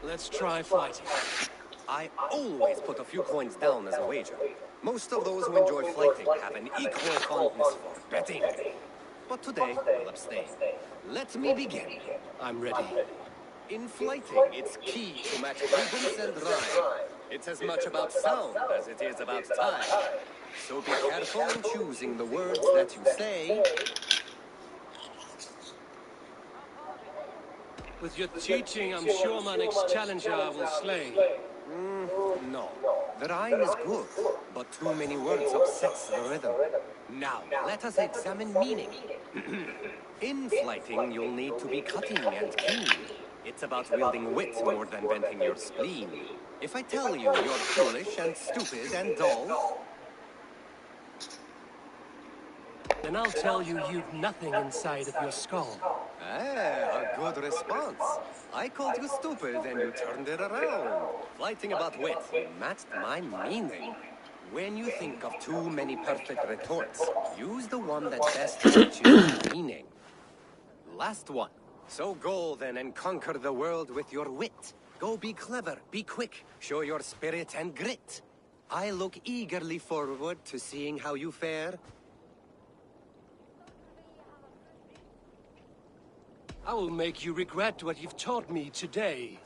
Let's try fighting. I always put a few coins down as a wager. Most of those who enjoy fighting have an equal fondness for betting. But today, we'll abstain. Let me begin. I'm ready. In fighting, it's key to match cadence and rhyme. It's as much about sound as it is about time. So be careful in choosing the words that you say. With your teaching, I'm sure my next challenger I will slay. No. The rhyme is good, but too many words upsets the rhythm. Now, let us examine meaning. In fighting, you'll need to be cutting and keen. It's about wielding wit more than venting your spleen. If I tell you you're foolish and stupid and dull, then I'll tell you you've nothing inside of your skull. a good response. I called you stupid and you turned it around. Fighting about wit matched my meaning. When you think of too many perfect retorts, use the one that best matches your meaning. Last one. So go then and conquer the world with your wit. Go be clever, be quick, show your spirit and grit. I look eagerly forward to seeing how you fare. I will make you regret what you've taught me today.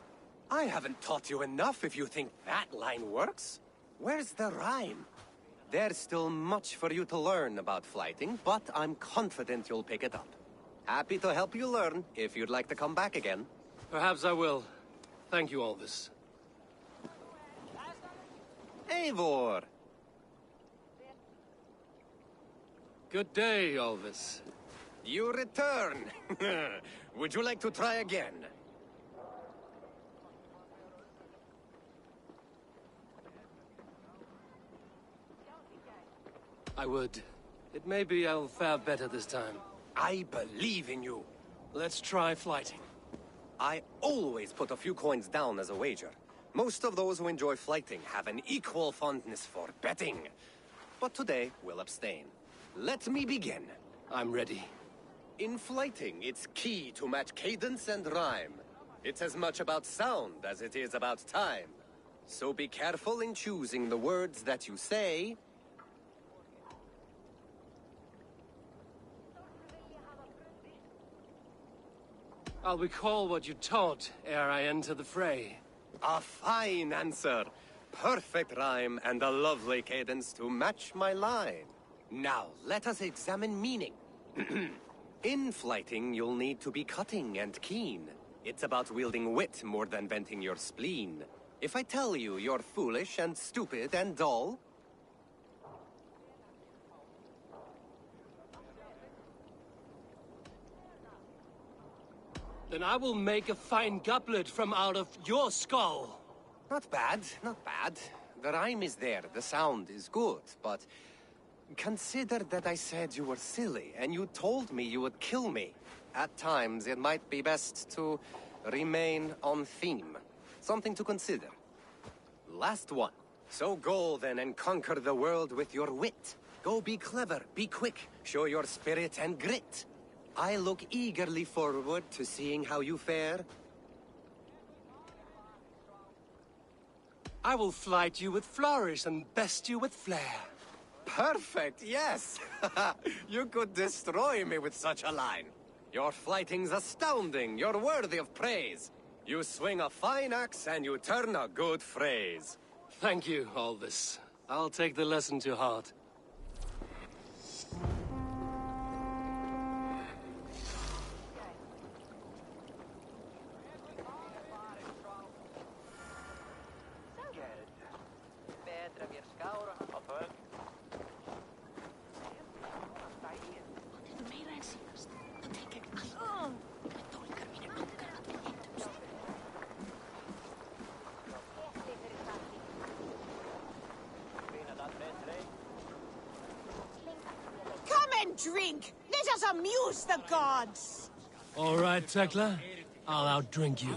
I haven't taught you enough if you think that line works. Where's the rhyme? There's still much for you to learn about fighting, but I'm confident you'll pick it up. Happy to help you learn if you'd like to come back again. Perhaps I will. Thank you, Alvis. Eivor! Good day, Alvis. You return! Would you like to try again? I would. It may be I'll fare better this time. I believe in you. Let's try fighting. I always put a few coins down as a wager. Most of those who enjoy fighting have an equal fondness for betting. But today, we'll abstain. Let me begin. I'm ready. In fighting, it's key to match cadence and rhyme. It's as much about sound as it is about time. So be careful in choosing the words that you say. I'll recall what you taught ere I enter the fray. A fine answer. Perfect rhyme and a lovely cadence to match my line. Now, let us examine meaning. In fighting, you'll need to be cutting and keen. It's about wielding wit more than venting your spleen. If I tell you you're foolish and stupid and dull, then I will make a fine goblet from out of your skull. not bad, not bad. The rhyme is there, the sound is good, but consider that I said you were silly, and you told me you would kill me. At times, it might be best to remain on theme. Something to consider. Last one. So go then and conquer the world with your wit. Go be clever, be quick, show your spirit and grit. I look eagerly forward to seeing how you fare. I will flight you with flourish and best you with flair. Perfect, yes! You could destroy me with such a line. Your fighting's astounding, you're worthy of praise. You swing a fine axe and you turn a good phrase. Thank you, Alvis. I'll take the lesson to heart. Drink! Let us amuse the gods! All right, Tekla. I'll outdrink you.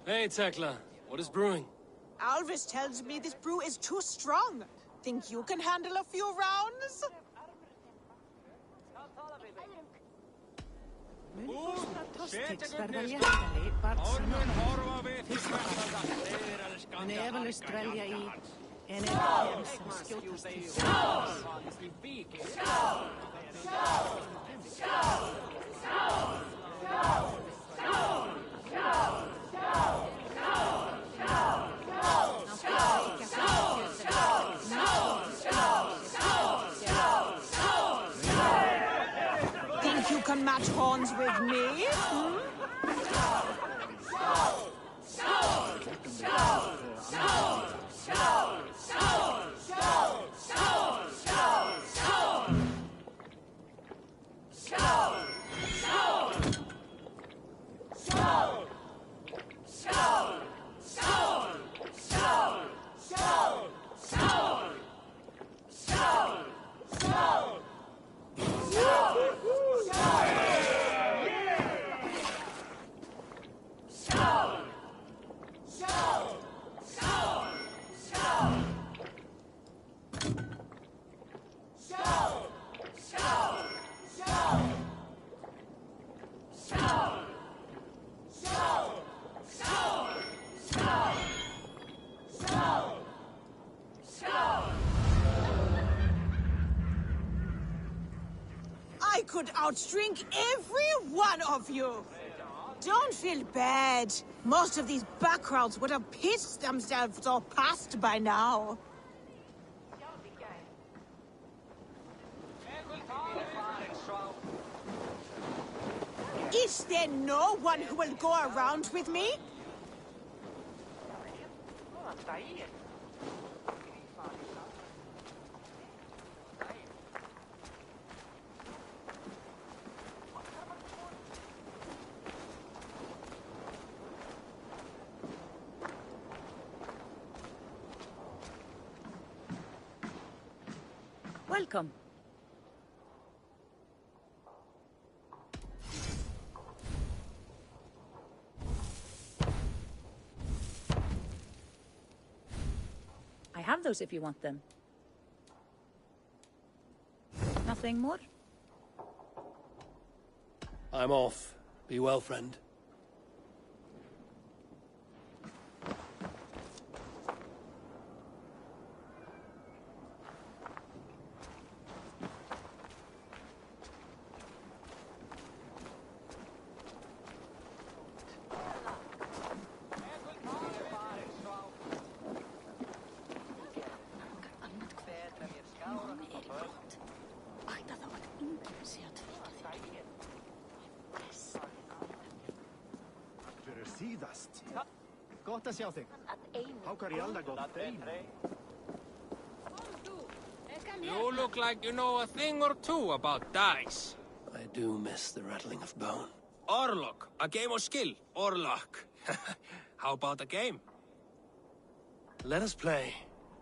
Hey, Tekla. What is brewing? Alvis tells me this brew is too strong. Think you can handle a few rounds? Tostiks verða léttari barnsina. Mun efalaust dvelja í en þeim sem skjótast til Think you can match horns with me? I could outdrink every one of you. Don't feel bad. Most of these backgrounds would have pissed themselves all past by now. Is there no one who will go around with me? Welcome. I have those if you want them. Nothing more? I'm off. Be well, friend. Síðast. Gott að sjá þig. Hákar í alla gott þeim. You look like you know a thing or two about dice. I do miss the rattling of bone. Or luck. A game of skill. Or luck. How about a game? Let us play.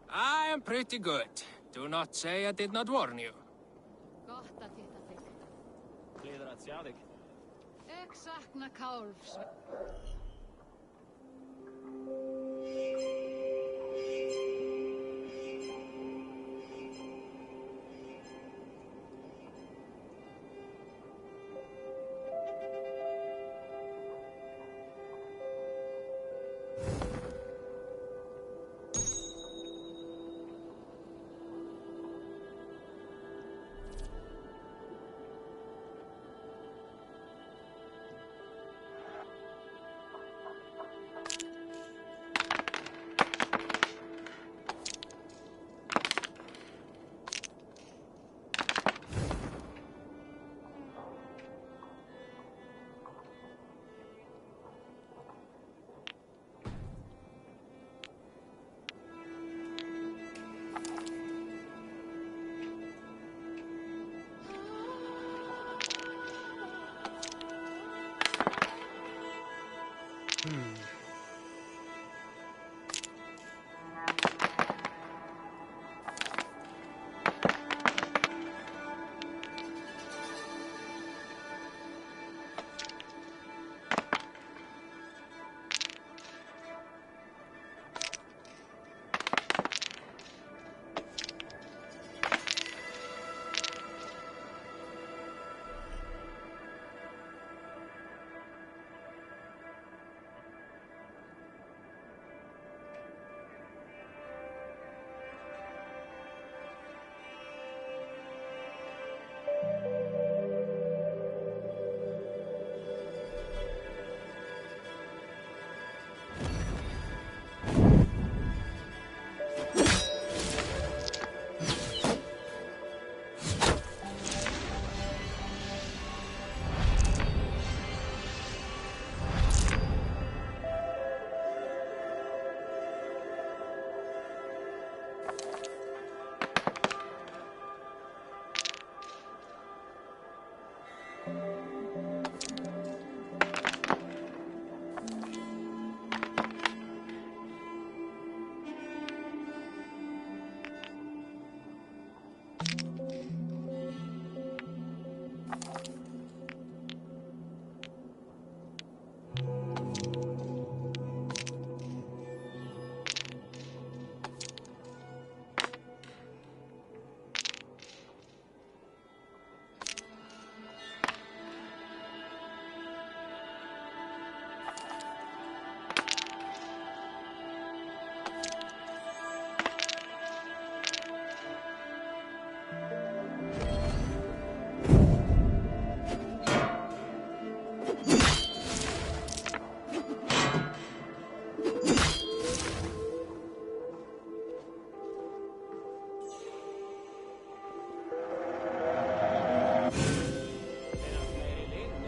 I am pretty good. Do not say I did not warn you. Gott að hitta þig. Gleður að sjá þig. Ég sakna kálfs.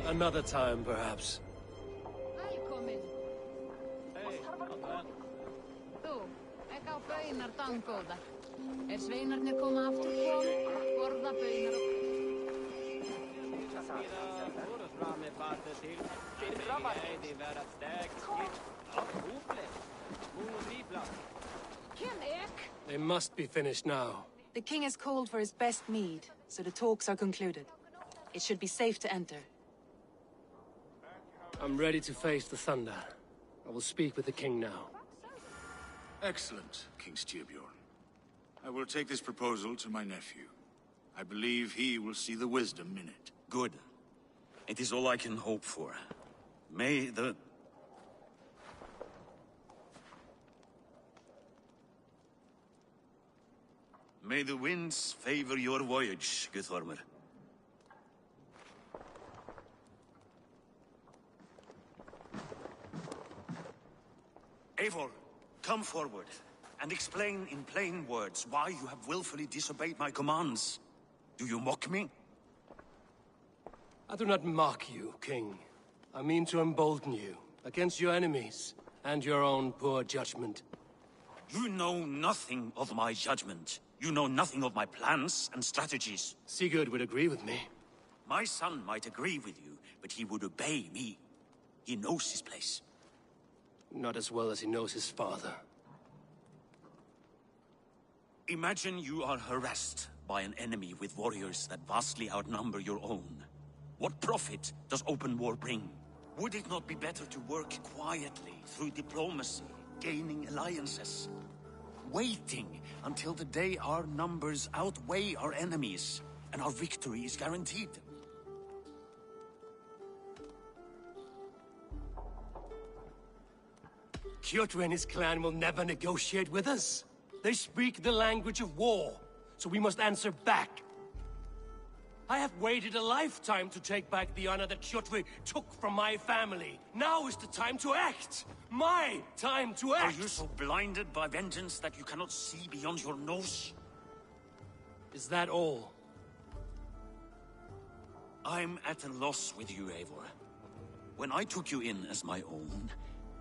Another time, perhaps. Velkomin. Þú, ekki á baunar dangóða. Sveinarnir koma aftur borða baunar They must be finished now. The king has called for his best mead, so the talks are concluded. It should be safe to enter. I'm ready to face the thunder. I will speak with the king now. Excellent, King Styrbjorn. I will take this proposal to my nephew. I believe he will see the wisdom in it. Good. It is all I can hope for. May the winds favor your voyage, Guthormer. Eivor, come forward, and explain in plain words why you have willfully disobeyed my commands. Do you mock me? I do not mock you, King. I mean to embolden you against your enemies and your own poor judgment. You know nothing of my judgment. You know nothing of my plans and strategies. Sigurd would agree with me. My son might agree with you, but he would obey me. He knows his place. Not as well as he knows his father. Imagine you are harassed by an enemy with warriors that vastly outnumber your own. What profit does open war bring? Would it not be better to work quietly through diplomacy, gaining alliances? Waiting until the day our numbers outweigh our enemies, and our victory is guaranteed. Kjotr and his clan will never negotiate with us. They speak the language of war, so we must answer back. I have waited a lifetime to take back the honor that Kjotr took from my family. Now is the time to act! My time to act! Are you so blinded by vengeance that you cannot see beyond your nose? Is that all? I'm at a loss with you, Eivor. When I took you in as my own,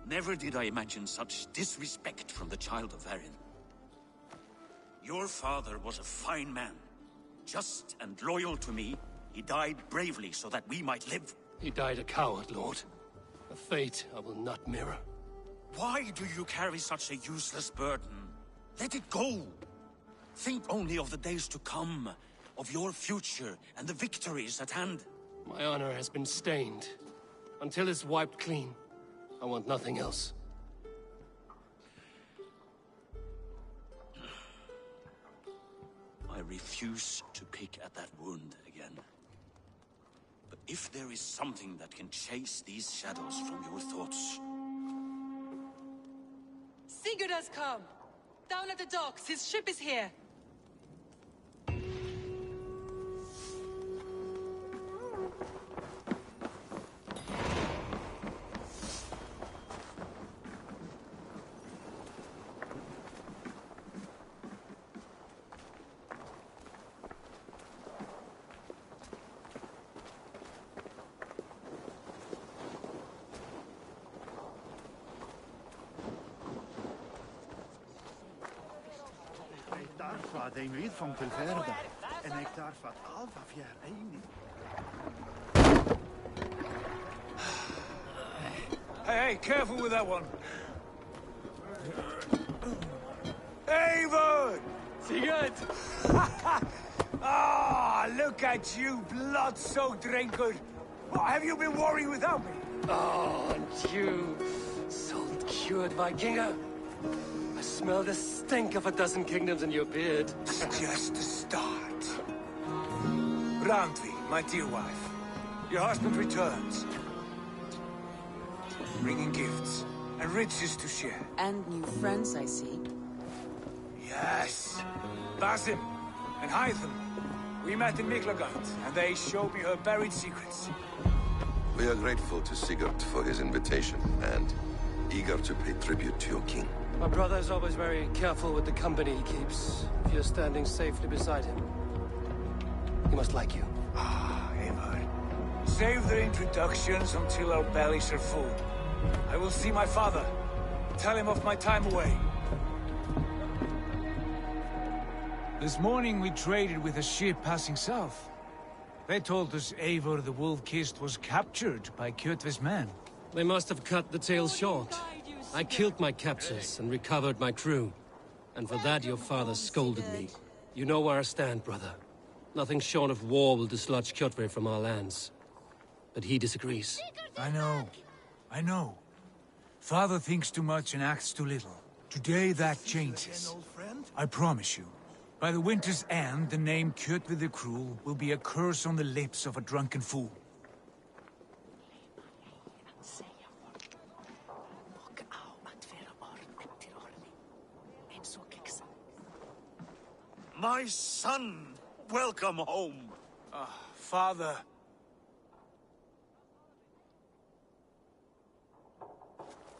never did I imagine such disrespect from the child of Varin. Your father was a fine man. Just and loyal to me, he died bravely so that we might live. He died a coward, Lord. A fate I will not mirror. Why do you carry such a useless burden? Let it go! Think only of the days to come, of your future and the victories at hand. My honor has been stained. Until it's wiped clean, I want nothing else. I refuse to pick at that wound again. But if there is something that can chase these shadows from your thoughts... Sigurd has come! Down at the docks, his ship is here! Een uitvang te verder. En ik daar wat alfa jaar eind. Hey, careful with that one. Eivor! Sigurd! Ah, look at you, blood-soaked drinker. What, have you been worrying without me? Oh, and you, salt cured Vikinger. I smell the stink of a dozen kingdoms in your beard. It's just the start. Randvi, my dear wife, your husband returns. Bringing gifts and riches to share. And new friends, I see. Yes. Basim and Hytham. We met in Miklagard, and they showed me her buried secrets. We are grateful to Sigurd for his invitation, and eager to pay tribute to your king. My brother is always very careful with the company he keeps. If you're standing safely beside him, he must like you. Ah, Eivor. Save their introductions until our bellies are full. I will see my father. Tell him of my time away. This morning we traded with a ship passing south. They told us Eivor the Wolf-Kissed was captured by Kjotve's men. They must have cut the tale short. I killed my captors and recovered my crew. And for that your father scolded me. You know where I stand, brother. Nothing short of war will dislodge Kjotve from our lands. But he disagrees. I know. Father thinks too much and acts too little. Today that changes. I promise you. By the winter's end, the name Kjotve the Cruel will be a curse on the lips of a drunken fool. My son! Welcome home! Father.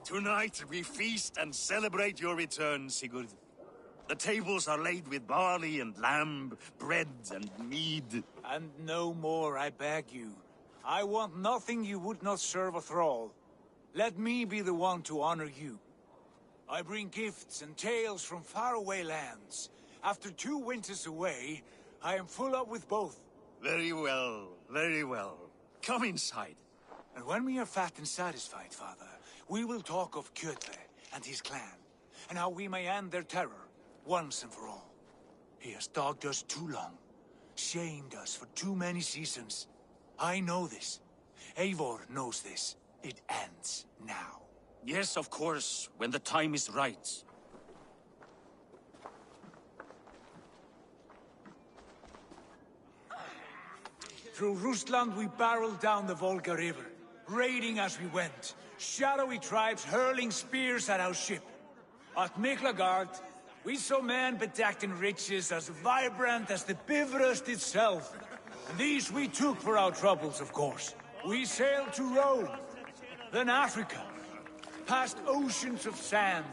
Tonight we feast and celebrate your return, Sigurd. The tables are laid with barley and lamb, bread and mead. And no more, I beg you. I want nothing you would not serve a thrall. Let me be the one to honor you. I bring gifts and tales from faraway lands. After 2 winters away, I am full up with both. Very well, very well. Come inside. And when we are fat and satisfied, Father, we will talk of Kjotve and his clan, and how we may end their terror, once and for all. He has dogged us too long, shamed us for too many seasons. I know this. Eivor knows this. It ends now. Yes, of course, when the time is right. Through Rusland we barreled down the Volga River, raiding as we went, shadowy tribes hurling spears at our ship. At Miklagard, we saw men bedecked in riches as vibrant as the Bifrost itself. And these we took for our troubles, of course. We sailed to Rome, then Africa, past oceans of sand,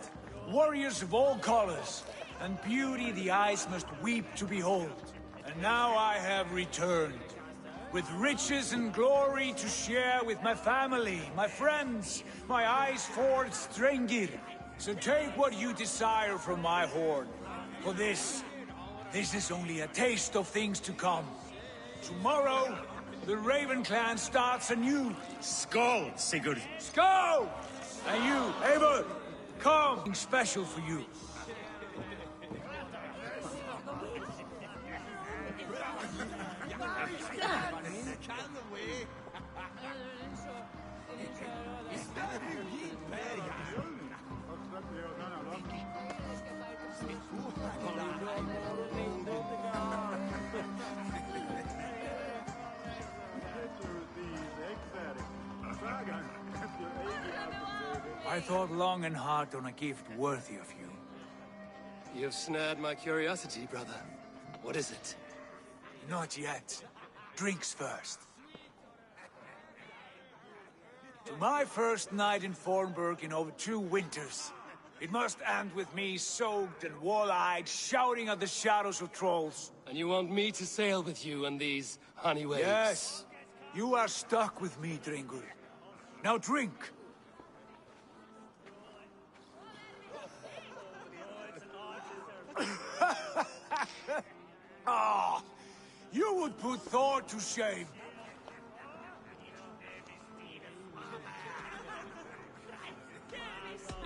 warriors of all colors, and beauty the eyes must weep to behold. And now I have returned, with riches and glory to share with my family, my friends, my eyes-forged Strengir. So take what you desire from my hoard. For this is only a taste of things to come. Tomorrow, the Raven clan starts anew. Skål, Sigurd. Skål! And you, Eivor, come. Something special for you. I thought long and hard on a gift worthy of you. You have snared my curiosity, brother. What is it? Not yet. Drinks first. To my first night in Fornburg in over 2 winters. It must end with me soaked and wall-eyed, shouting at the shadows of trolls. And you want me to sail with you on these honey waves? Yes. You are stuck with me, Dringur. Now drink. Ah, you would put Thor to shame.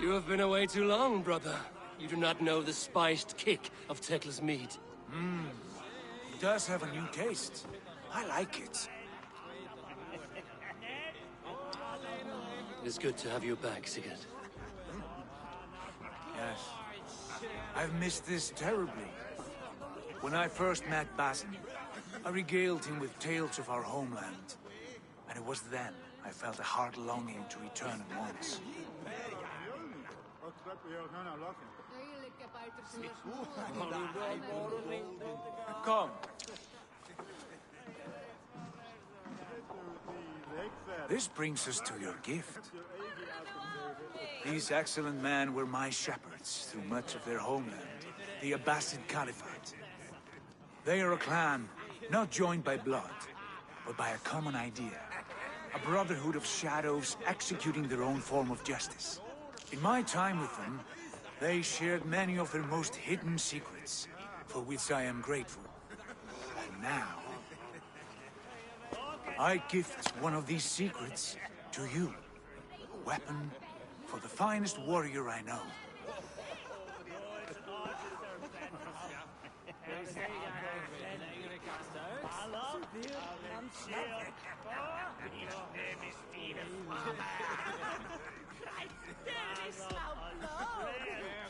You have been away too long, brother. You do not know the spiced kick of Tekla's mead. It does have a new taste. I like it. It is good to have you back, Sigurd. Yes. I've missed this terribly. When I first met Basim, I regaled him with tales of our homeland. And it was then I felt a heart longing to return at once. Come. This brings us to your gift. These excellent men were my shepherds through much of their homeland, the Abbasid Caliphate. They are a clan, not joined by blood, but by a common idea. A brotherhood of shadows executing their own form of justice. In my time with them, they shared many of their most hidden secrets, for which I am grateful. And now, I gift one of these secrets to you. A weapon for the finest warrior I know.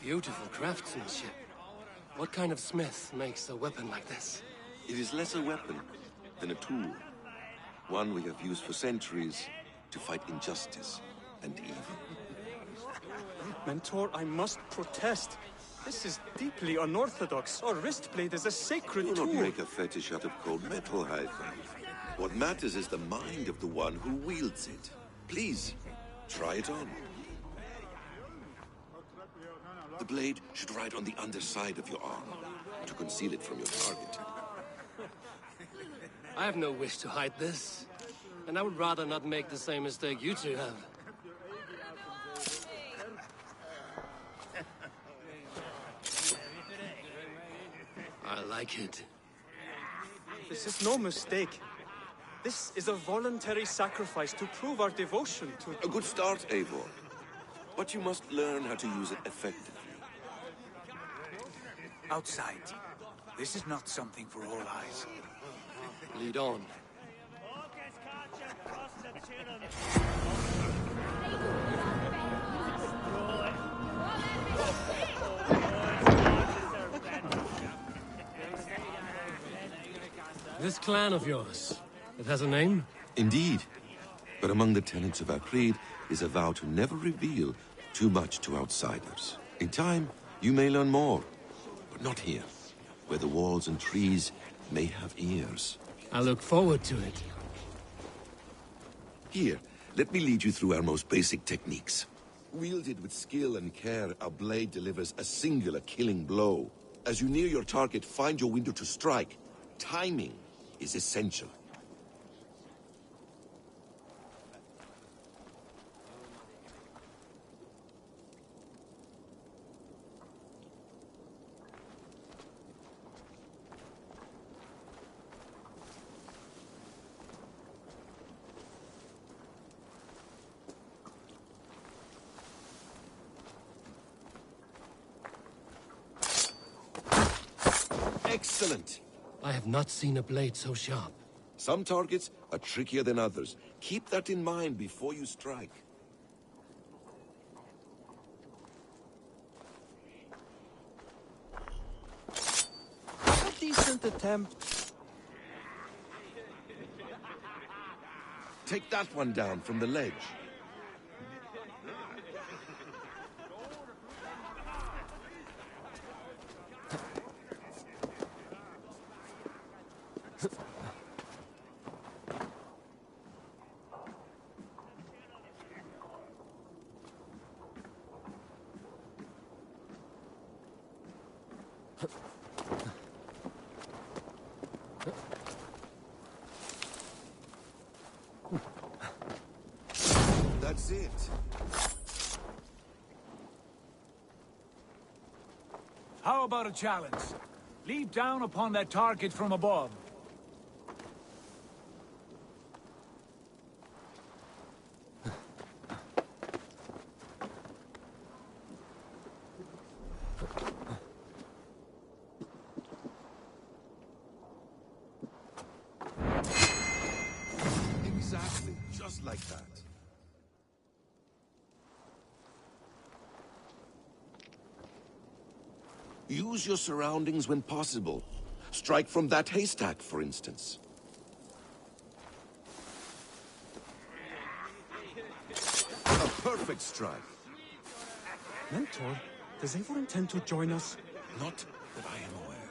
Beautiful craftsmanship. What kind of smith makes a weapon like this? It is less a weapon than a tool. One we have used for centuries to fight injustice and evil. Mentor, I must protest. This is deeply unorthodox. Our wrist blade is a sacred Do tool. not make a fetish out of cold metal, Hythen. What matters is the mind of the one who wields it. Please, try it on. The blade should ride on the underside of your arm to conceal it from your target. I have no wish to hide this, and I would rather not make the same mistake you two have. I like it. This is no mistake. This is a voluntary sacrifice to prove our devotion to... A good start, Eivor. But you must learn how to use it effectively. Outside. This is not something for all eyes. Lead on. This clan of yours, it has a name? Indeed. But among the tenets of our creed is a vow to never reveal too much to outsiders. In time, you may learn more. But not here, where the walls and trees may have ears. I look forward to it. Here, let me lead you through our most basic techniques. Wielded with skill and care, our blade delivers a singular killing blow. As you near your target, find your window to strike. Timing is essential. Excellent! I have not seen a blade so sharp. Some targets are trickier than others. Keep that in mind before you strike. A decent attempt. Take that one down from the ledge. That's it. How about a challenge? Leap down upon that target from above. Exactly, just like that. Use your surroundings when possible. Strike from that haystack, for instance. A perfect strike. Mentor, does Eivor intend to join us? Not that I am aware.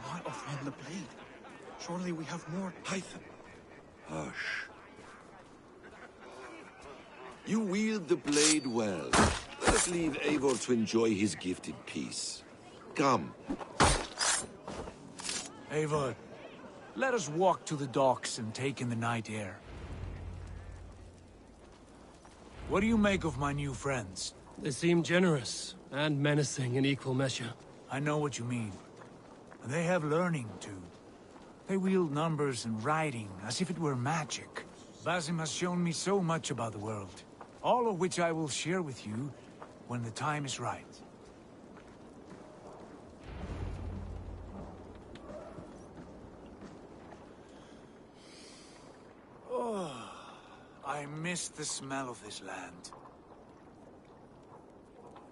Why offhand the blade? Surely we have more... Hythen. Hush. You wield the blade well. Let us leave Eivor to enjoy his gift in peace. Come. Eivor, let us walk to the docks and take in the night air. What do you make of my new friends? They seem generous and menacing in equal measure. I know what you mean. And they have learning, too. They wield numbers and writing as if it were magic. Basim has shown me so much about the world, all of which I will share with you when the time is right. Oh, I miss the smell of this land.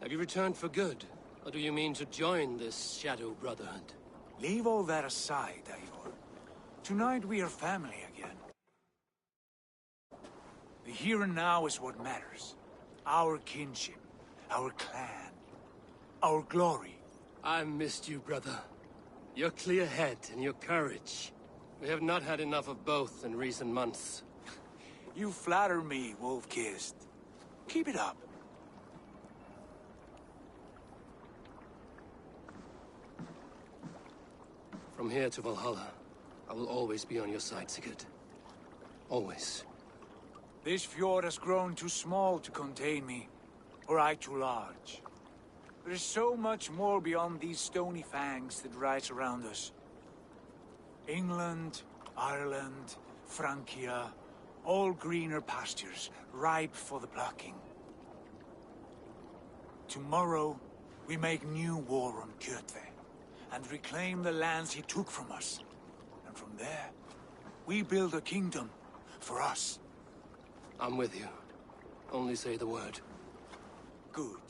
Have you returned for good? Or do you mean to join this Shadow Brotherhood? Leave all that aside, Eivor. Tonight we are family again. The here and now is what matters. Our kinship, our clan, our glory. I missed you, brother. Your clear head and your courage. We have not had enough of both in recent months. You flatter me, Wolf-Kissed. Keep it up. From here to Valhalla, I will always be on your side, Sigurd. Always. This fjord has grown too small to contain me, or I too large. There is so much more beyond these stony fangs that rise around us. England, Ireland, Francia, all greener pastures, ripe for the plucking. Tomorrow, we make new war on Kjotve, and reclaim the lands he took from us. And from there, we build a kingdom for us. I'm with you. Only say the word. Good.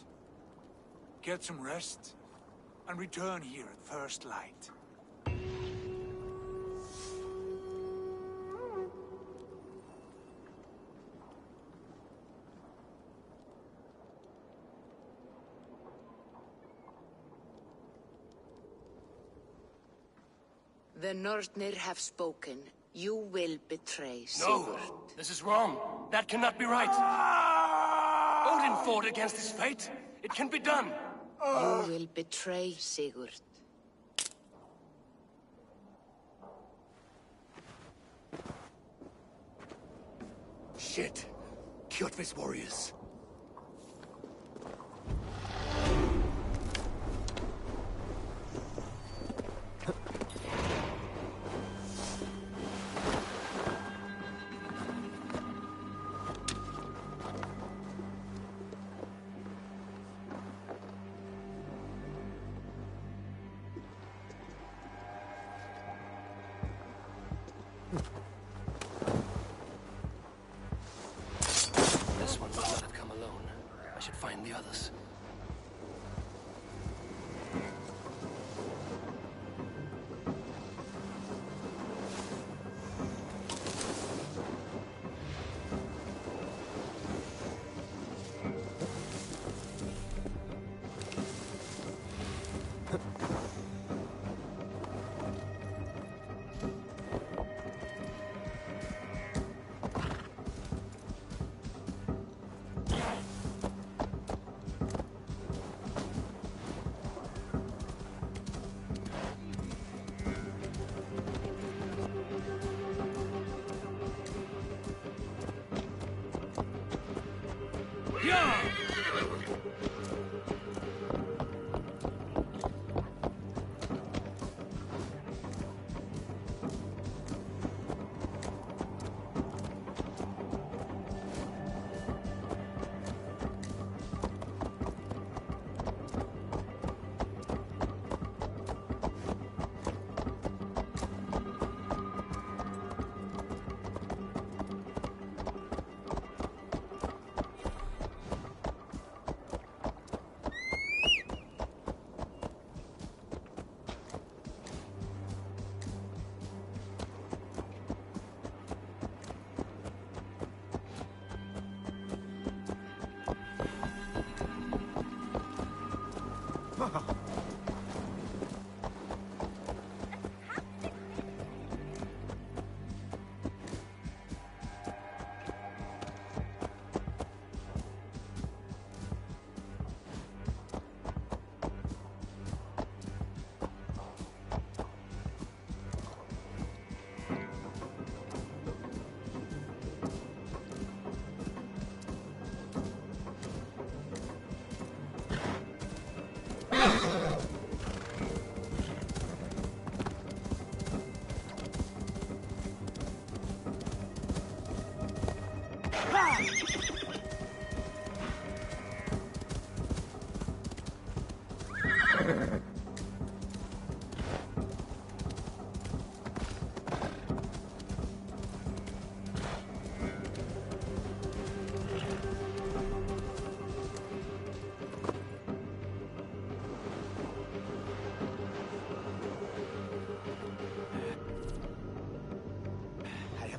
Get some rest, and return here at first light. The Nornir have spoken. You will betray Sigurd. No! This is wrong. That cannot be right. Odin fought against his fate. It can be done. You will betray Sigurd. Shit. Kjotve's warriors. This one must not have come alone. I should find the others.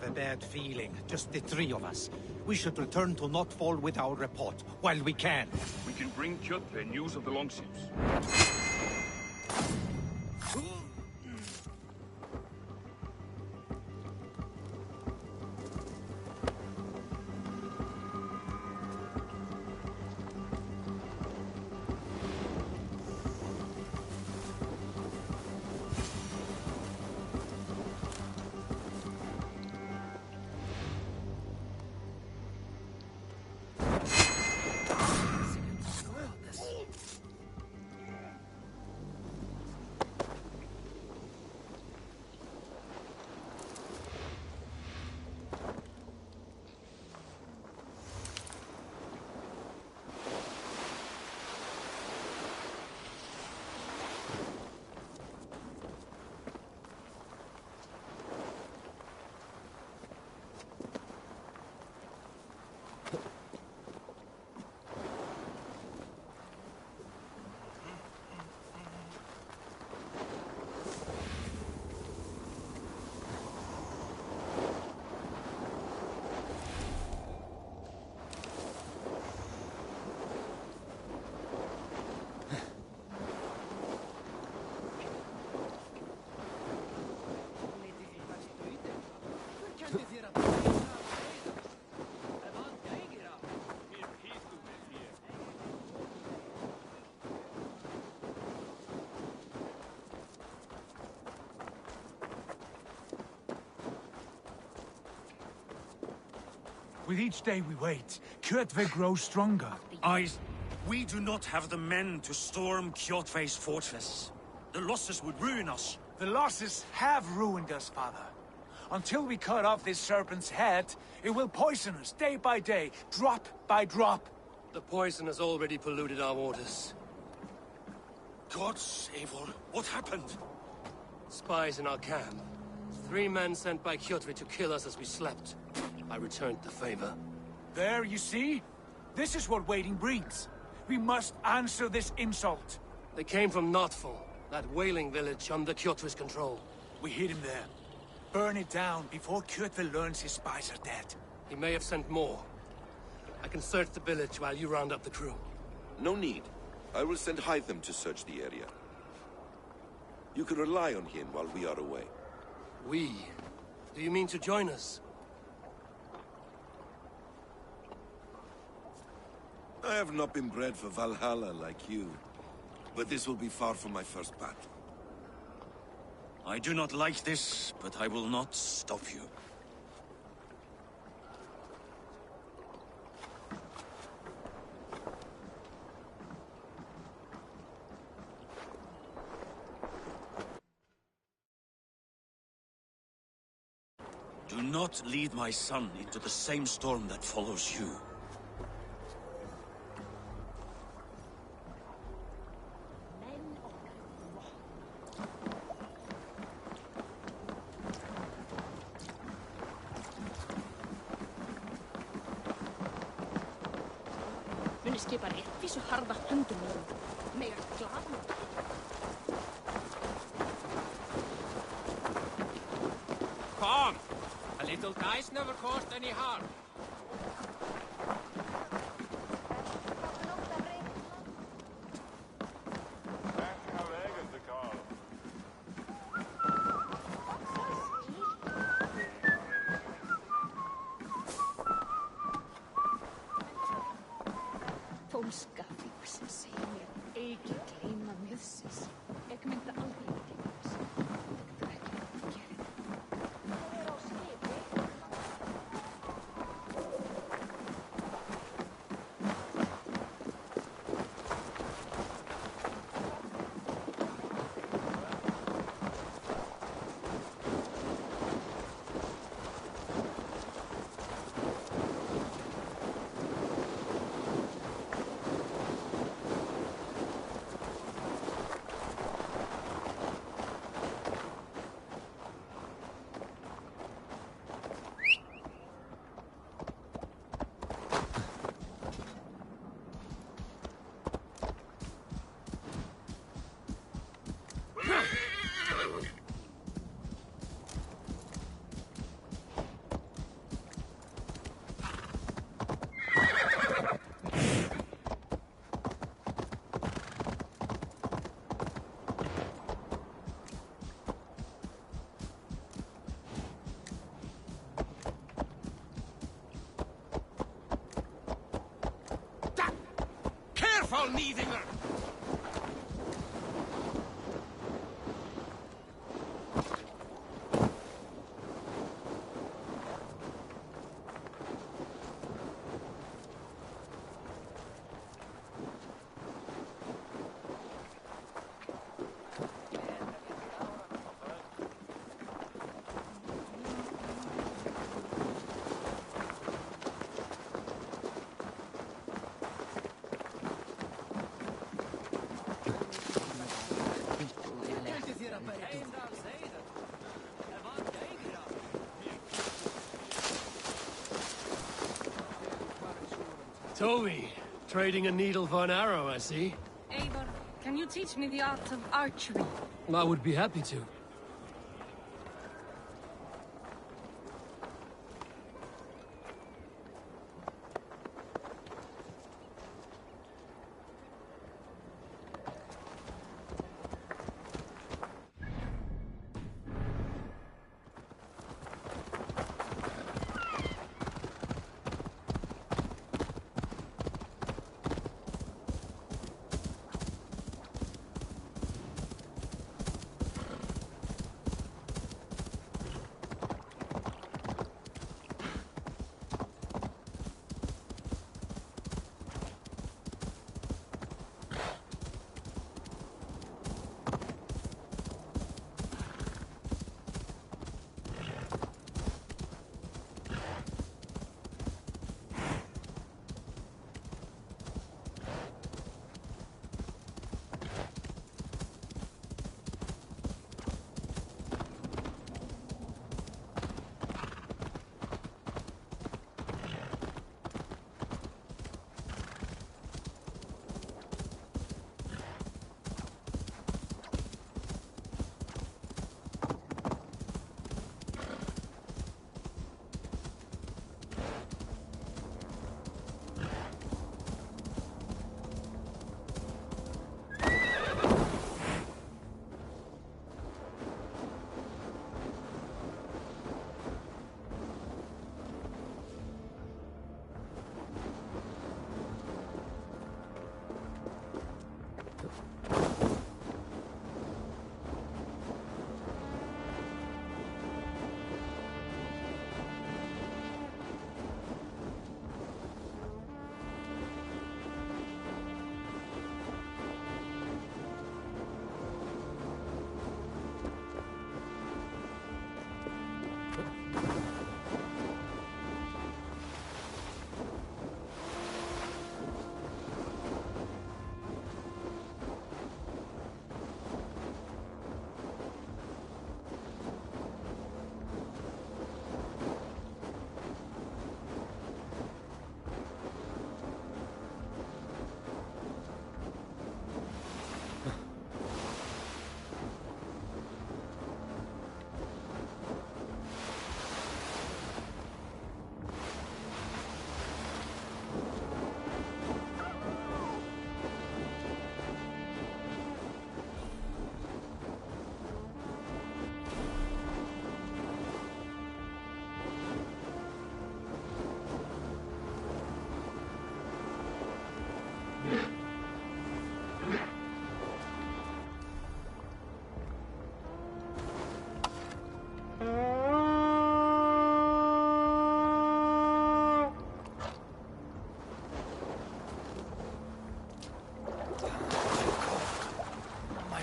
a bad feeling. Just the three of us. We should return to Notfall with our report, while we can. We can bring Kjotve news of the longships. With each day we wait, Kjotve grows stronger. We do not have the men to storm Kjotve's fortress. The losses would ruin us. The losses have ruined us, father. Until we cut off this serpent's head, it will poison us day by day, drop by drop. The poison has already polluted our waters. Gods, Eivor, what happened? Spies in our camp. 3 men sent by Kjotve to kill us as we slept. I returned the favor. There, you see? This is what waiting breeds. We must answer this insult. They came from Notfall, that whaling village under Kjotve's control. We hid him there. Burn it down before Kjotve learns his spies are dead. He may have sent more. I can search the village while you round up the crew. No need. I will send Hytham to search the area. You can rely on him while we are away. We? Do you mean to join us? I have not been bred for Valhalla like you, but this will be far from my first battle. I do not like this, but I will not stop you. Do not lead my son into the same storm that follows you. Skipari, vissu harva huntumurun. Meidän klavu. Come! A little dice never caused any harm. Polska fiksen säger, eikä glömma mösses. Jag kommer inte aldrig tillbaks. all needing her! Toby, trading a needle for an arrow, I see. Eivor, can you teach me the art of archery? I would be happy to.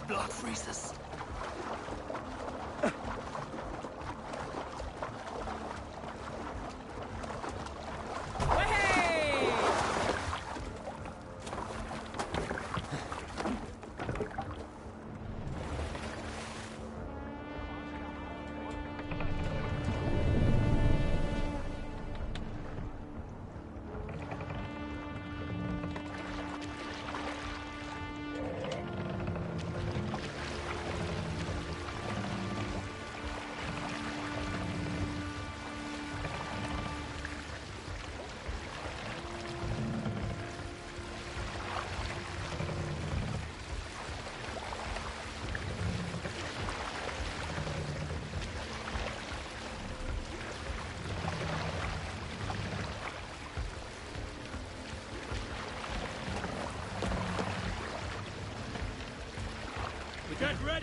blood freezes.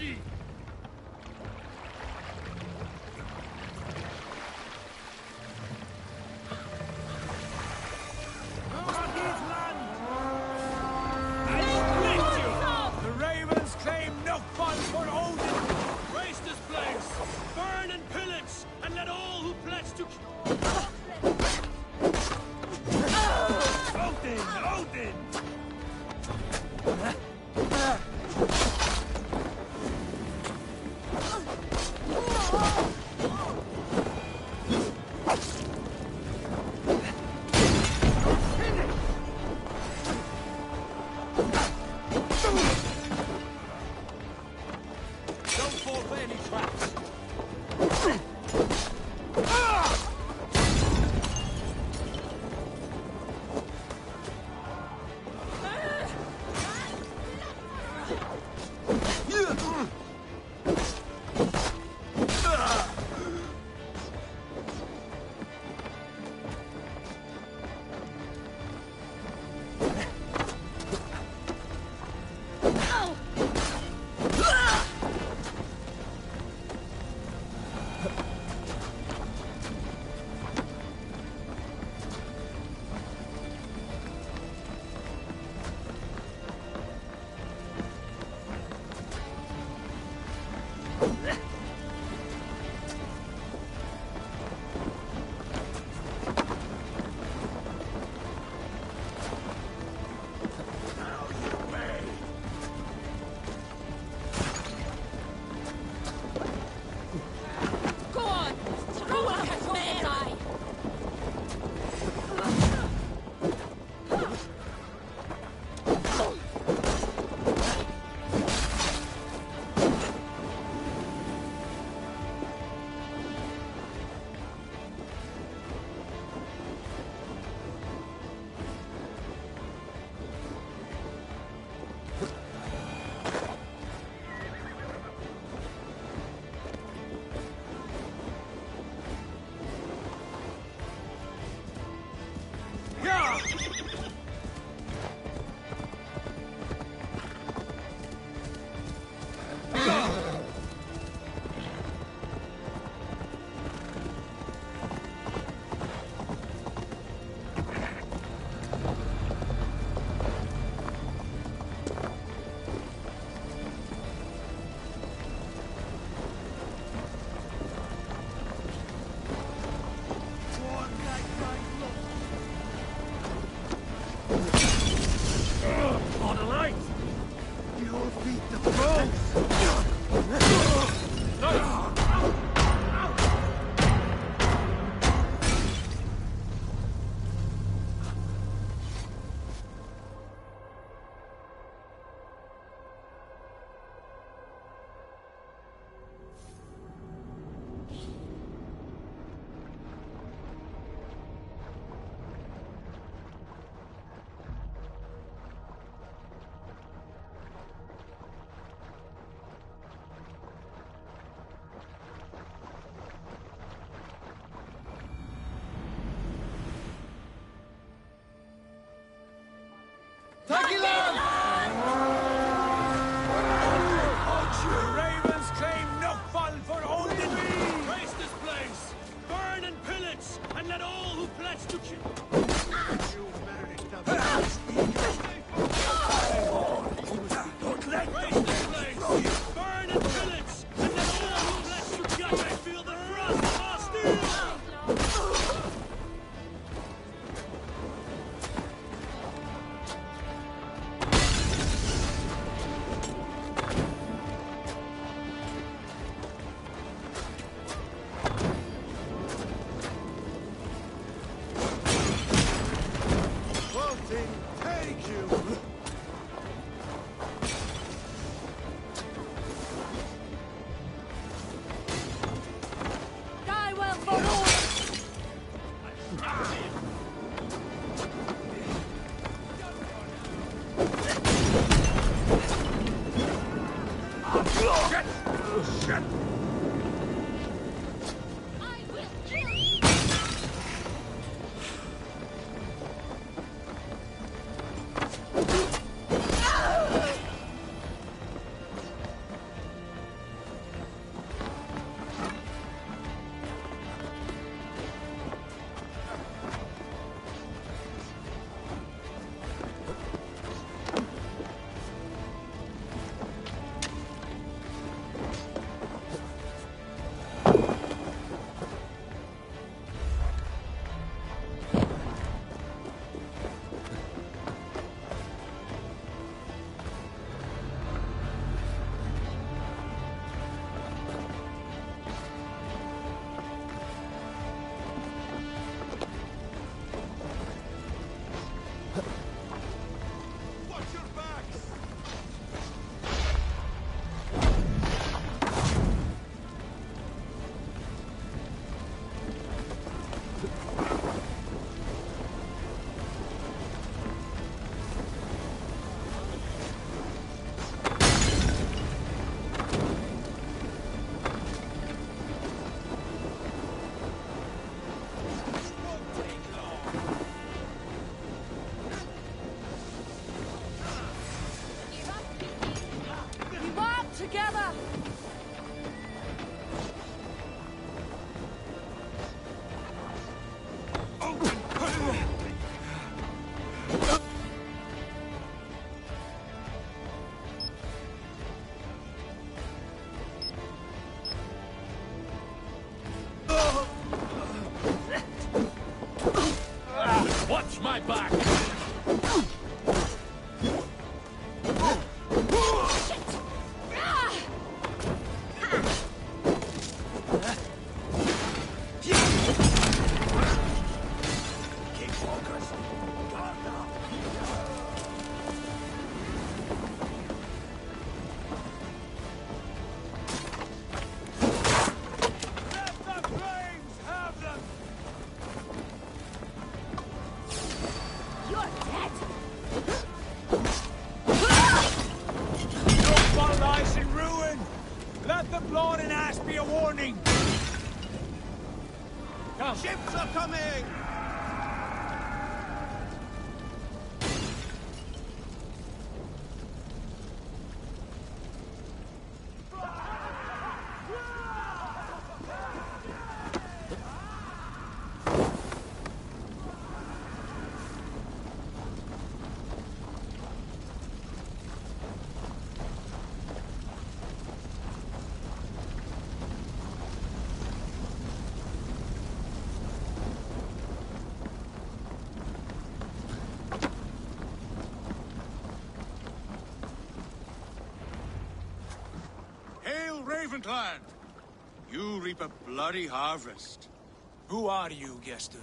ready! The Ravens claim no fun for Odin! Waste this place! Burn and pillage! And let all who pledge to... Odin! Odin! Don't fall for any traps! Ravens claim no fun for Odin! Waste this place! Burn and pillage! And let all who pledge to kill... Waste this place! Burn and pillage! And let all who pledge to kill... I feel the thrust of our steel! be a warning! Come. Ships are coming! Ravenclan! You reap a bloody harvest. Who are you, Gester?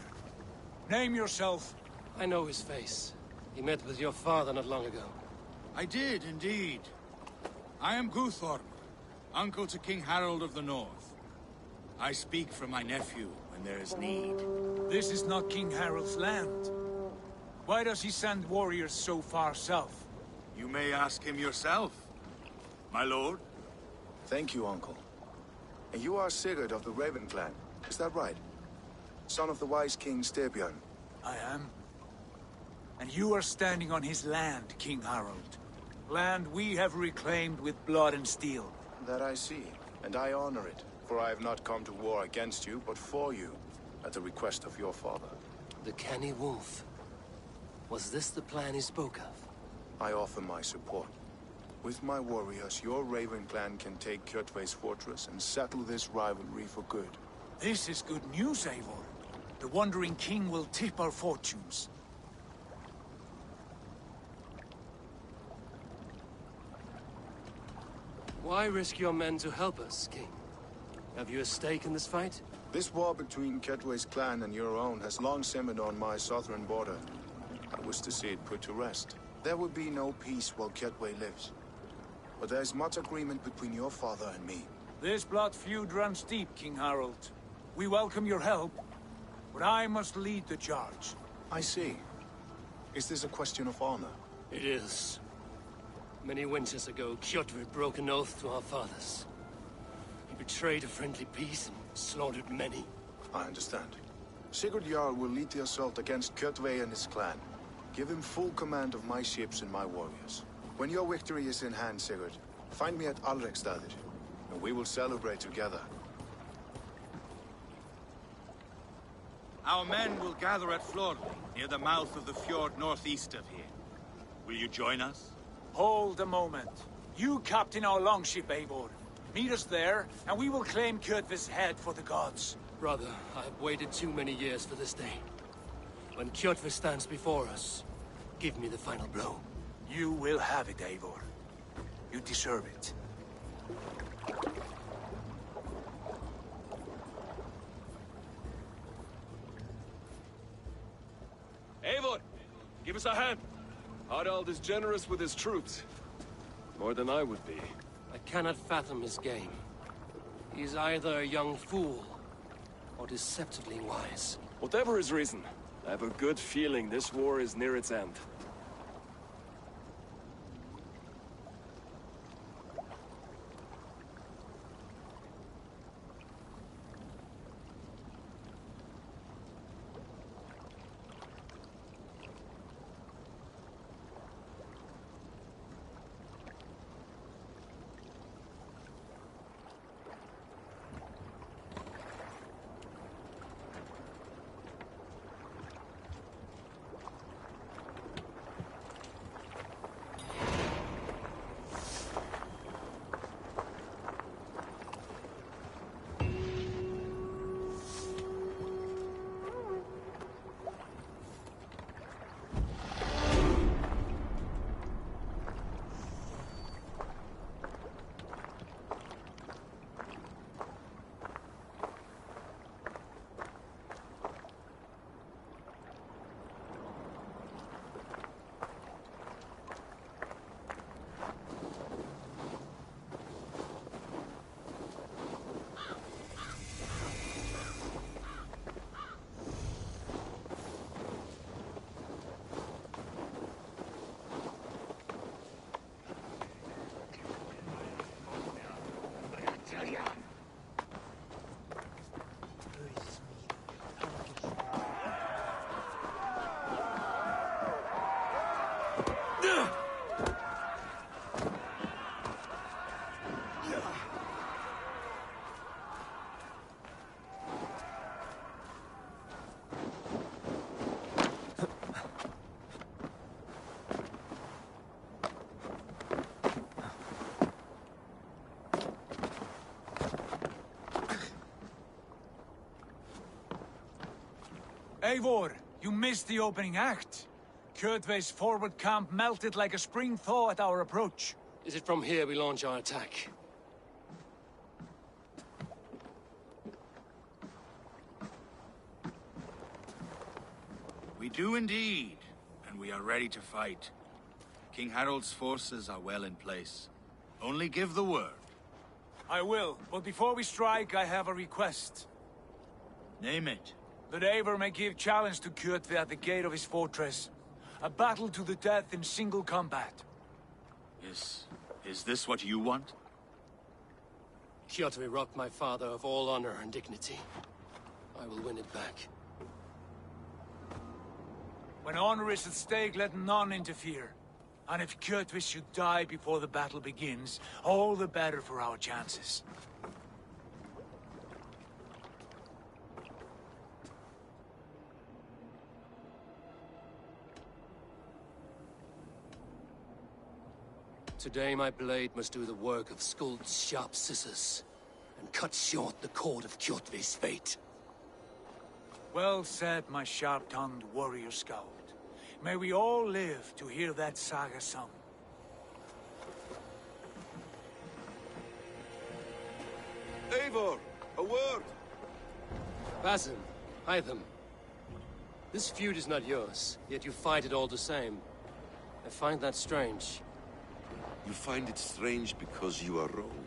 Name yourself. I know his face. He met with your father not long ago. I did, indeed. I am Guthorm, uncle to King Harold of the North. I speak for my nephew when there is need. This is not King Harold's land. Why does he send warriors so far south? You may ask him yourself, my lord. Thank you, uncle. And you are Sigurd of the Raven clan, is that right? Son of the wise King Styrbjörn. I am. And you are standing on his land, King Harold. Land we have reclaimed with blood and steel. That I see, and I honor it. For I have not come to war against you, but for you, at the request of your father. The canny wolf. Was this the plan he spoke of? I offer my support. With my warriors, your Raven clan can take Kjotve's fortress and settle this rivalry for good. This is good news, Eivor. The Wandering King will tip our fortunes. Why risk your men to help us, King? Have you a stake in this fight? This war between Kjotve's clan and your own has long simmered on my southern border. I wish to see it put to rest. There will be no peace while Kjotve lives. But there is much agreement between your father and me. This blood feud runs deep, King Harold. We welcome your help, but I must lead the charge. I see. Is this a question of honor? It is. Many winters ago, Kjotve broke an oath to our fathers. He betrayed a friendly peace and slaughtered many. I understand. Sigurd Jarl will lead the assault against Kjotve and his clan. Give him full command of my ships and my warriors. When your victory is in hand, Sigurd, find me at Alrekstadir, and we will celebrate together. Our men will gather at Florli, near the mouth of the fjord northeast of here. Will you join us? Hold a moment. You captain our longship, Eivor. Meet us there, and we will claim Kjotve's head for the gods. Brother, I have waited too many years for this day. When Kjotve stands before us, give me the final blow. You will have it, Eivor. You deserve it. Eivor, give us a hand. Harald is generous with his troops. More than I would be. I cannot fathom his game. He is either a young fool, or deceptively wise. Whatever his reason, I have a good feeling this war is near its end. Eivor, you missed the opening act. Kjotve's forward camp melted like a spring thaw at our approach. Is it from here we launch our attack? We do indeed, and we are ready to fight. King Harold's forces are well in place. Only give the word. I will, but before we strike, I have a request. Name it. That Eivor may give challenge to Kjotve at the gate of his fortress. A battle to the death in single combat. Is this what you want? Kjotve robbed my father of all honor and dignity. I will win it back. When honor is at stake, let none interfere. And if Kjotve should die before the battle begins, all the better for our chances. Today my blade must do the work of Skuld's sharp scissors, and cut short the cord of Kjotve's fate. Well said, my sharp-tongued warrior scout. May we all live to hear that saga sung. Eivor, a word! Basim, Hytham. This feud is not yours, yet you fight it all the same. I find that strange. You find it strange because you are wrong.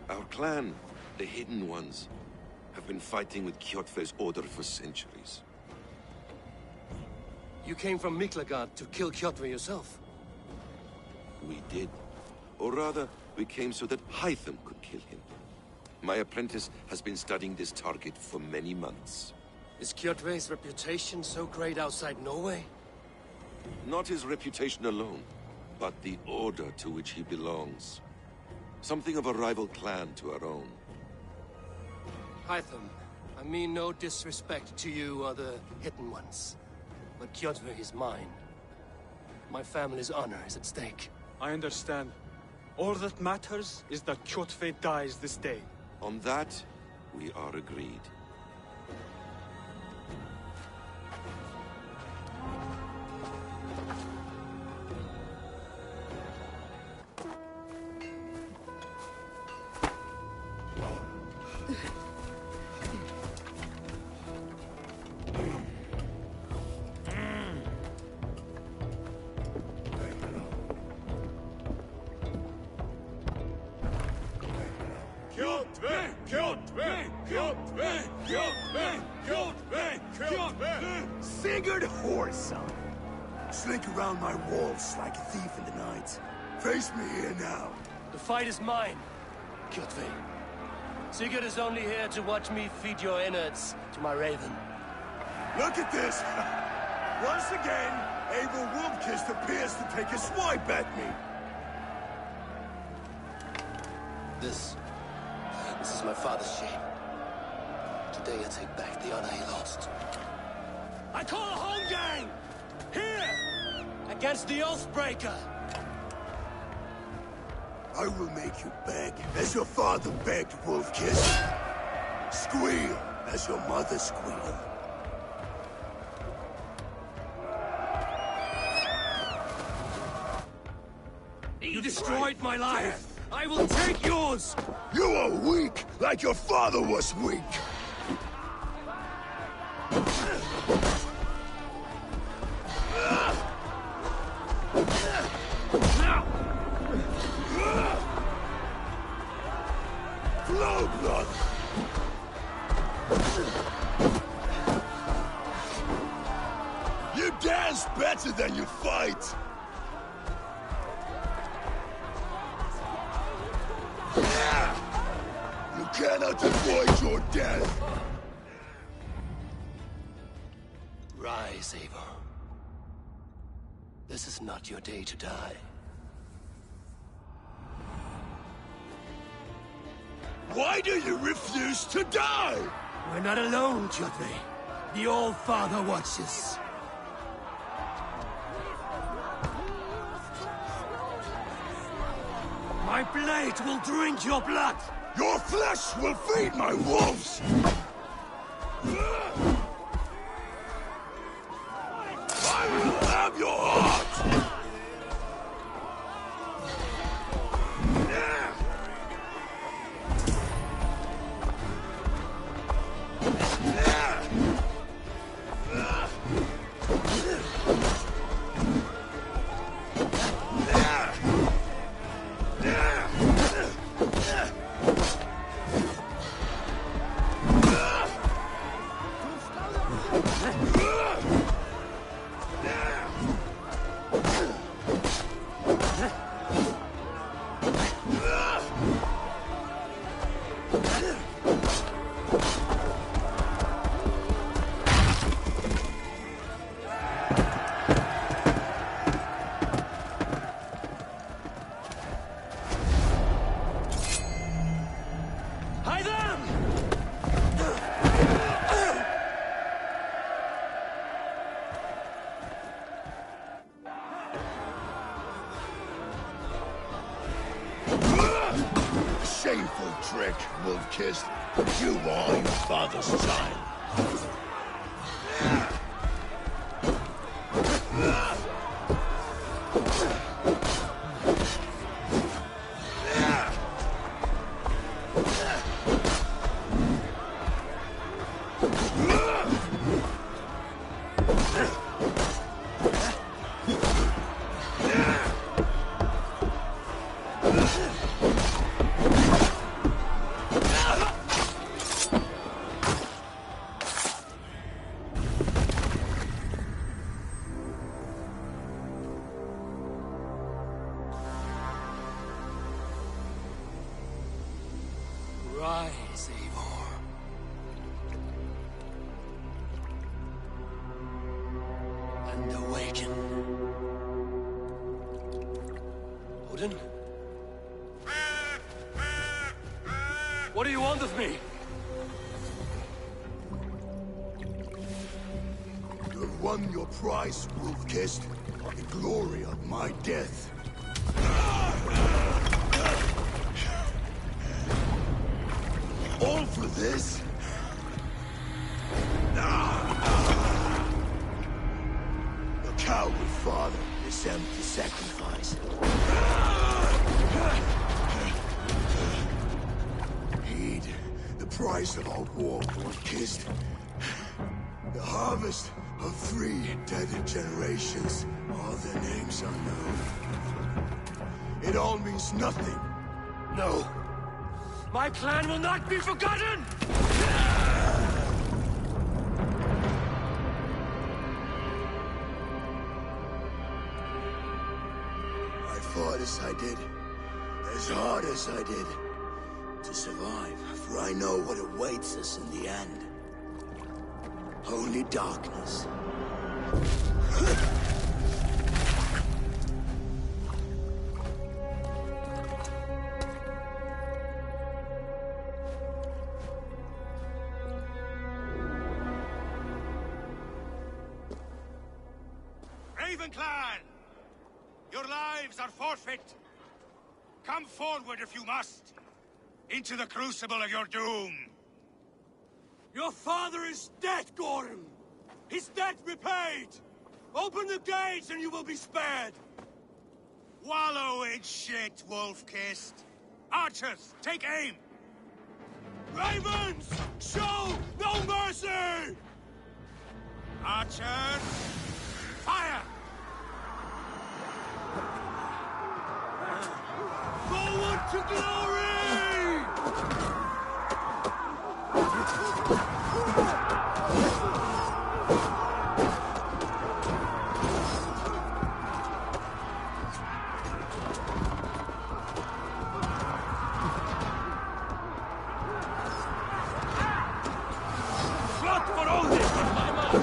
Our clan, the Hidden Ones, have been fighting with Kjotve's order for centuries. You came from Miklagard to kill Kjotve yourself? We did. Or rather, we came so that Hytham could kill him. My apprentice has been studying this target for many months. Is Kjotve's reputation so great outside Norway? Not his reputation alone, but the order to which he belongs. Something of a rival clan to our own. Hytham, I mean no disrespect to you or the Hidden Ones, but Kjotve is mine. My family's honor is at stake. I understand. All that matters is that Kjotve dies this day. On that, we are agreed. Sigurd Whoreson! Slink around my walls like a thief in the night. Face me here now. The fight is mine, Kjotve. Sigurd is only here to watch me feed your innards to my raven. Look at this! Once again, Abel Wolfkiss appears to take a swipe at me. This is my father's shame. Today I take back the honor he lost. I call a holmgang! Here! Against the Oathbreaker! I will make you beg, as your father begged, Wolfkiss. Squeal, as your mother squealed. You destroyed my life! I will take yours! You are weak, like your father was weak! Flow blood! You dance better than you fight! You cannot avoid your death! Rise, Eivor. This is not your day to die. Why do you refuse to die? We're not alone, Kjotve. The All-Father watches. My blade will drink your blood! Your flesh will feed my wolves! Shameful trick, wolf-kissed. You are your father's child. Rise, Eivor. And awaken. Odin? What do you want of me? You have won your prize, wolf-kissed. The glory of my death. All for this? Your coward father is empty sacrifice. Heed the price of our war, wolf-kissed. The harvest of 3 dead generations, all their names unknown. It all means nothing. No. My clan will not be forgotten! I fought as I did, as hard as I did, to survive, for I know what awaits us in the end. Only darkness. Clan! Your lives are forfeit. Come forward if you must. Into the crucible of your doom. Your father is dead, Gorm! His debt repaid! Open the gates and you will be spared! Wallow in shit, wolf-kissed. Archers, take aim! Ravens! Show no mercy! Archers, fire! Forward to glory! Flood for all this on my mark!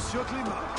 Monsieur Climat.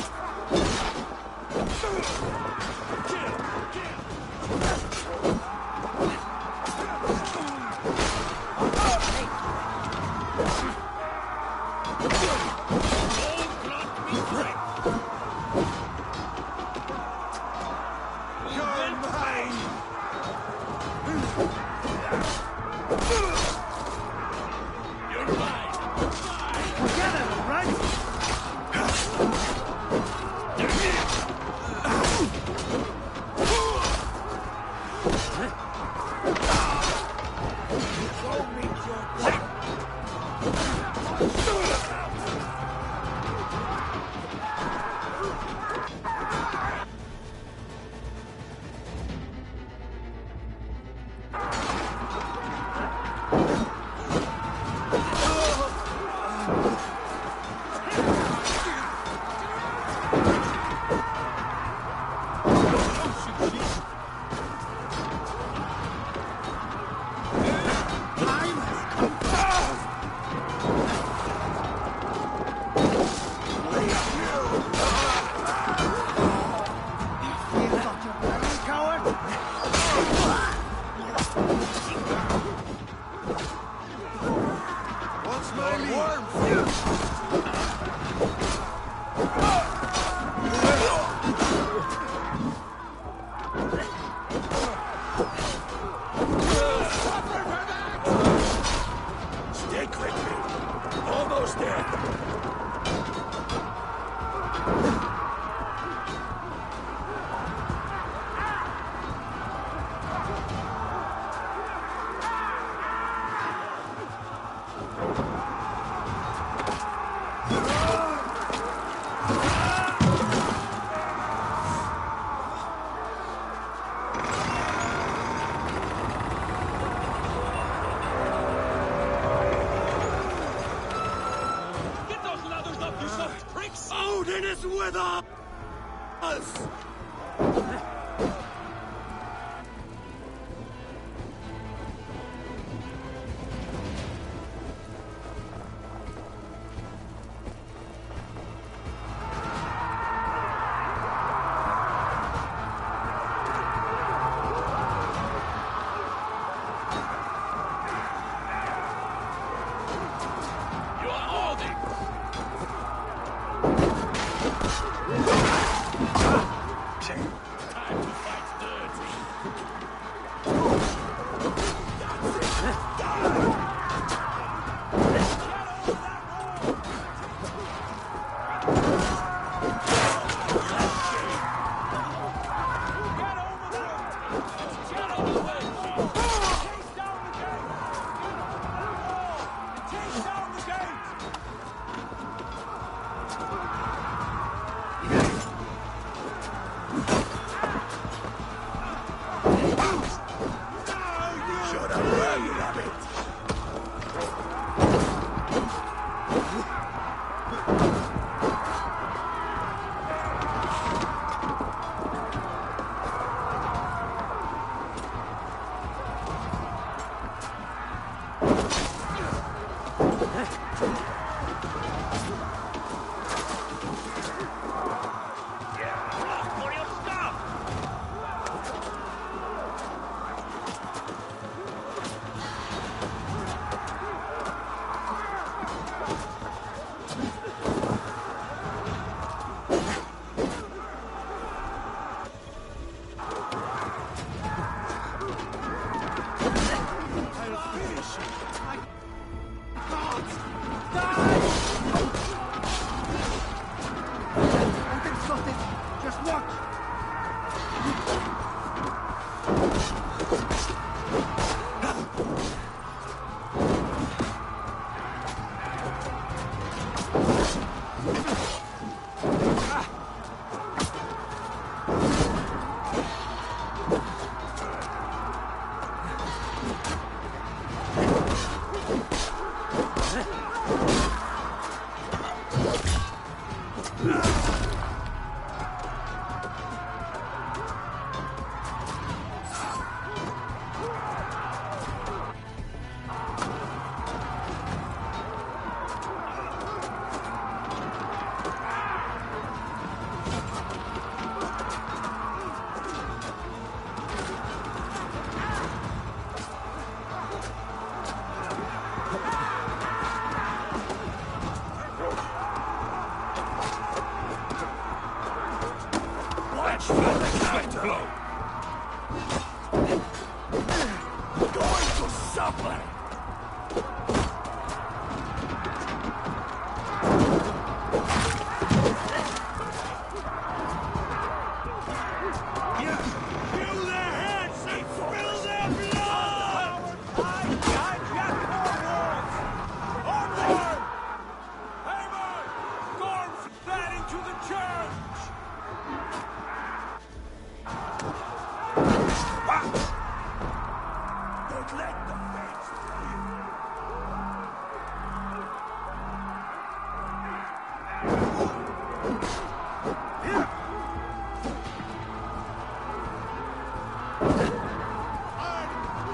Odin is with us!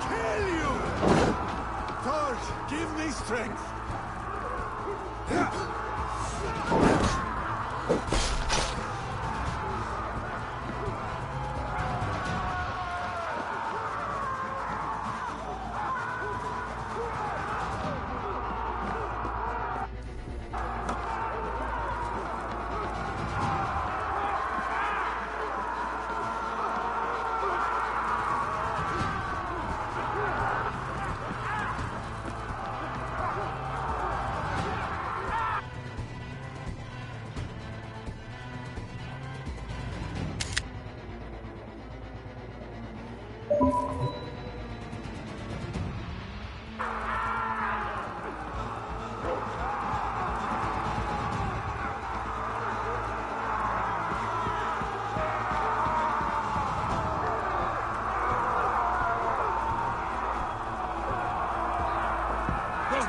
Kill you! Thor, give me strength!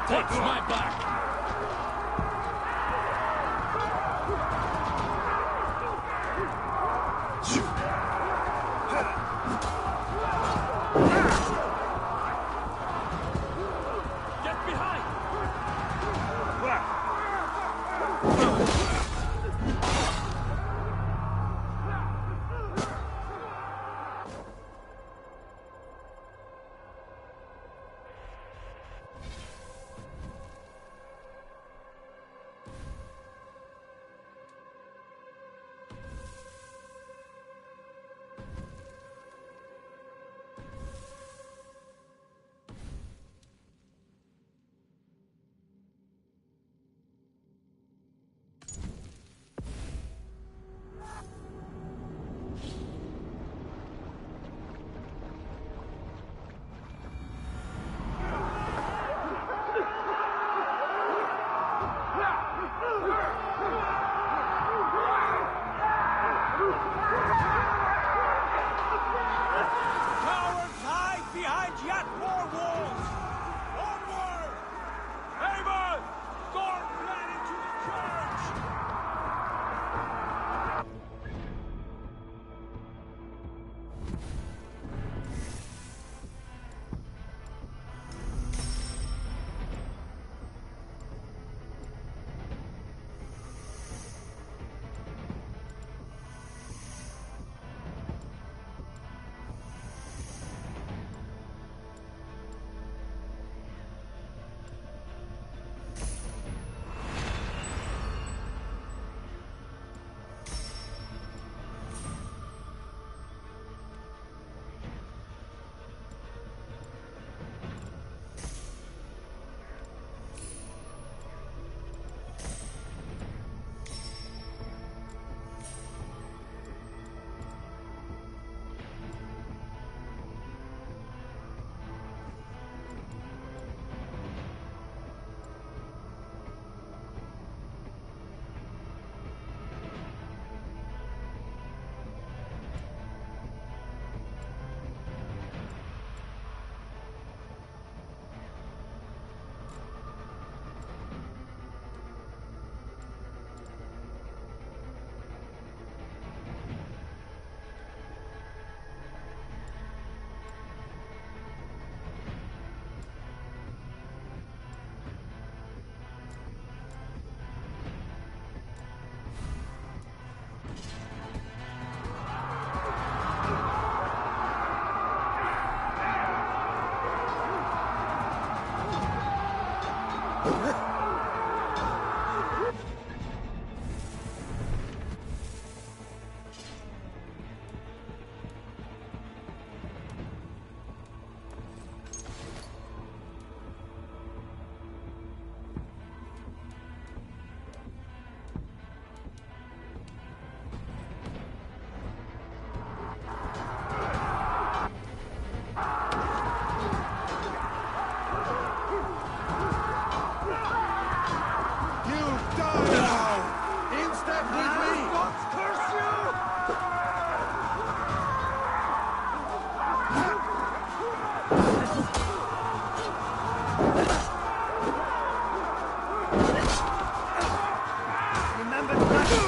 Watch my back! Get behind! Cowards hide behind yet more walls! Onward! Haven! Gorm led into the church!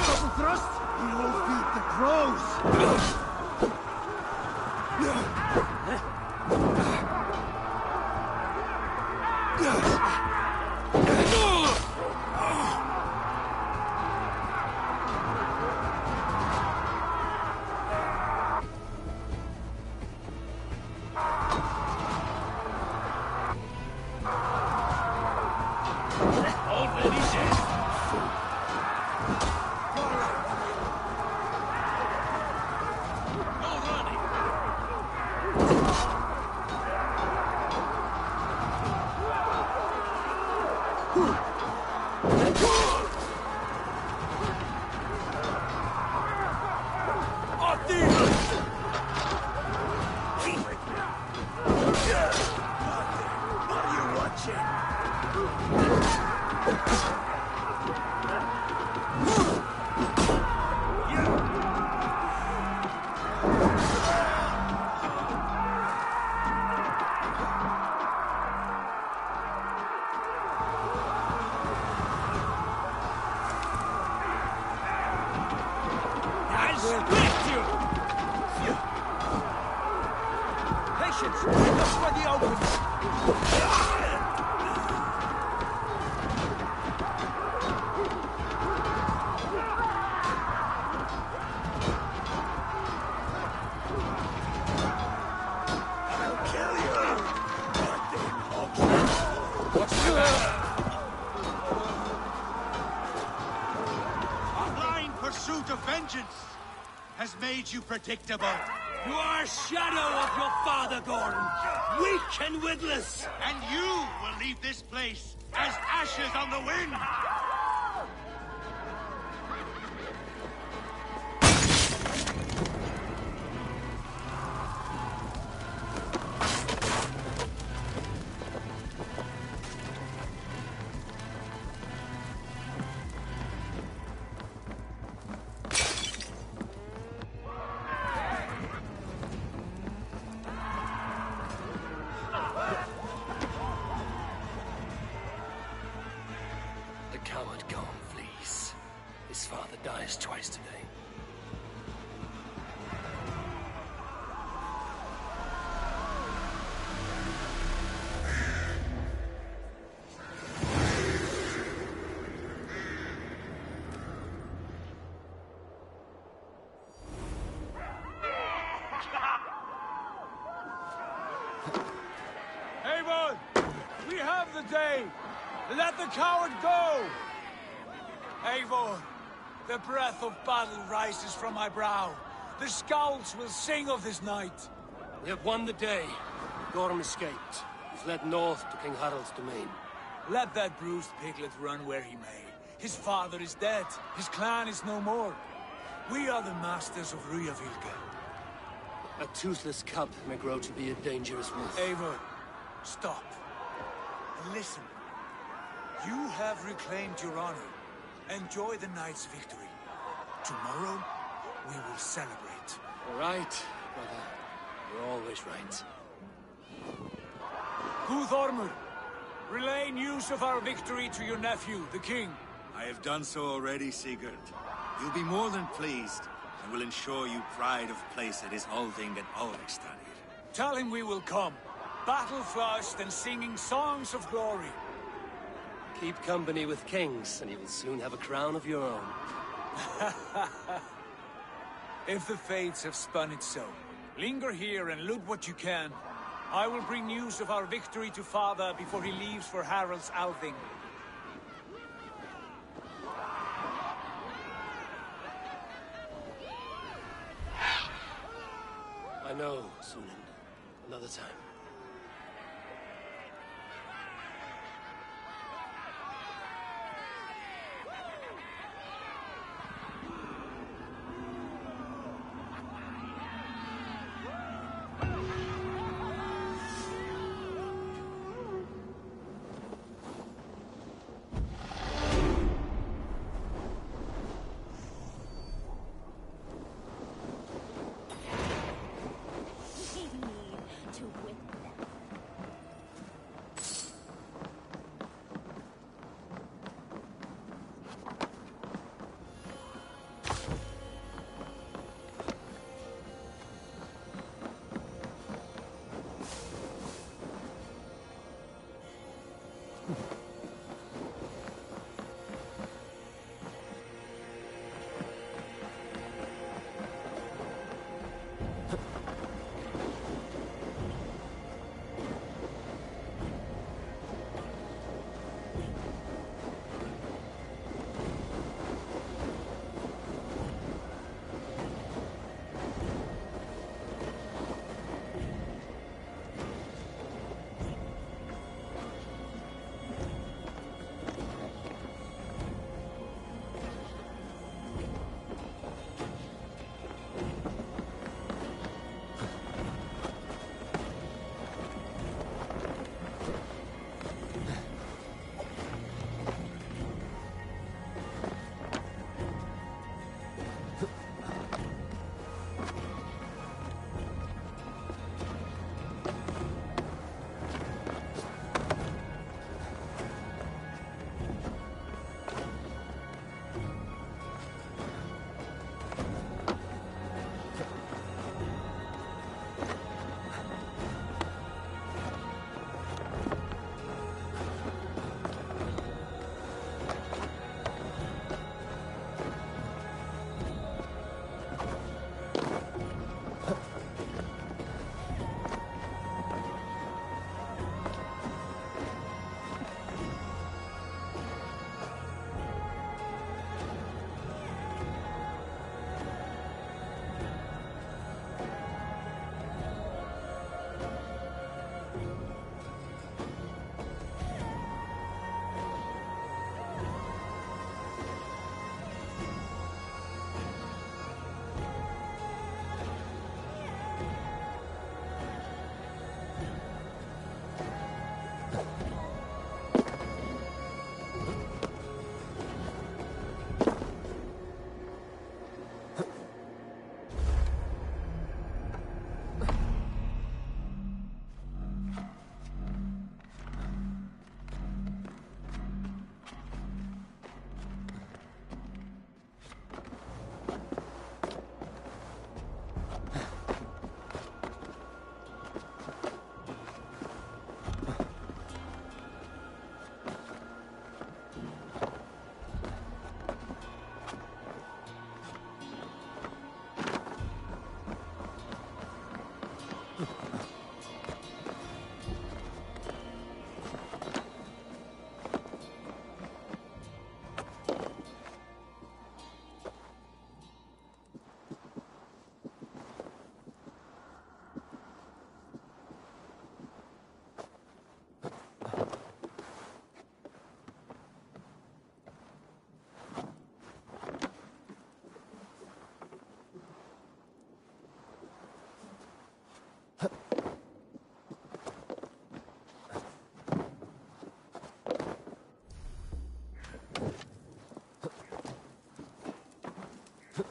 Double thrust? You'll feed the crows! Has made you predictable. You are a shadow of your father, Gordon. Weak and witless. And you will leave this place as ashes on the wind. Twice today. Avon! We have the day! Let the coward go! Avon! The breath of battle rises from my brow. The scouts will sing of this night. We have won the day. Gorm escaped. He fled north to King Harald's domain. Let that bruised piglet run where he may. His father is dead. His clan is no more. We are the masters of Rüyavilke. A toothless cub may grow to be a dangerous wolf. Eivor, stop. Listen. You have reclaimed your honor. Enjoy the night's victory. Tomorrow, we will celebrate. All right, brother. You're always right. Guthormur, relay news of our victory to your nephew, the king. I have done so already, Sigurd. You'll be more than pleased, and will ensure you pride of place at his holding at Alrekstad. Tell him we will come, battle-flushed and singing songs of glory. Keep company with kings, and you will soon have a crown of your own. If the fates have spun it so, linger here and loot what you can. I will bring news of our victory to father before he leaves for Harald's Althing. I know, Sunan. Another time. I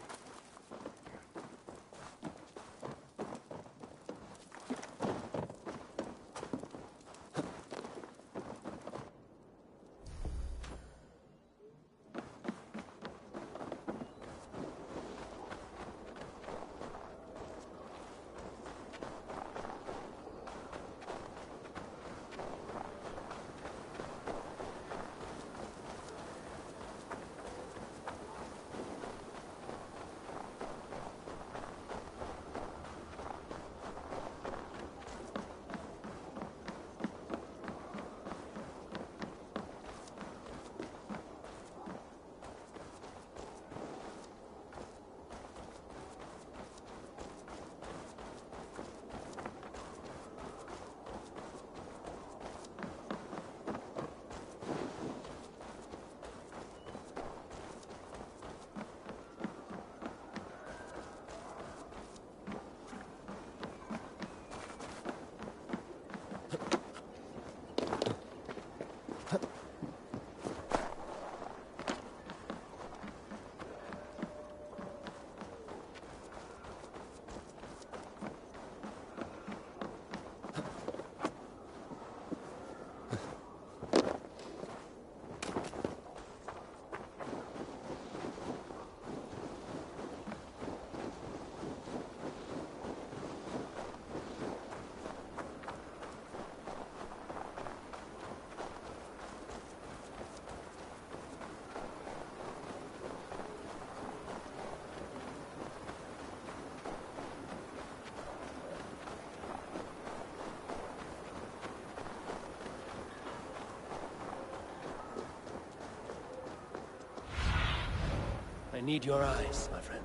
need your eyes, my friend.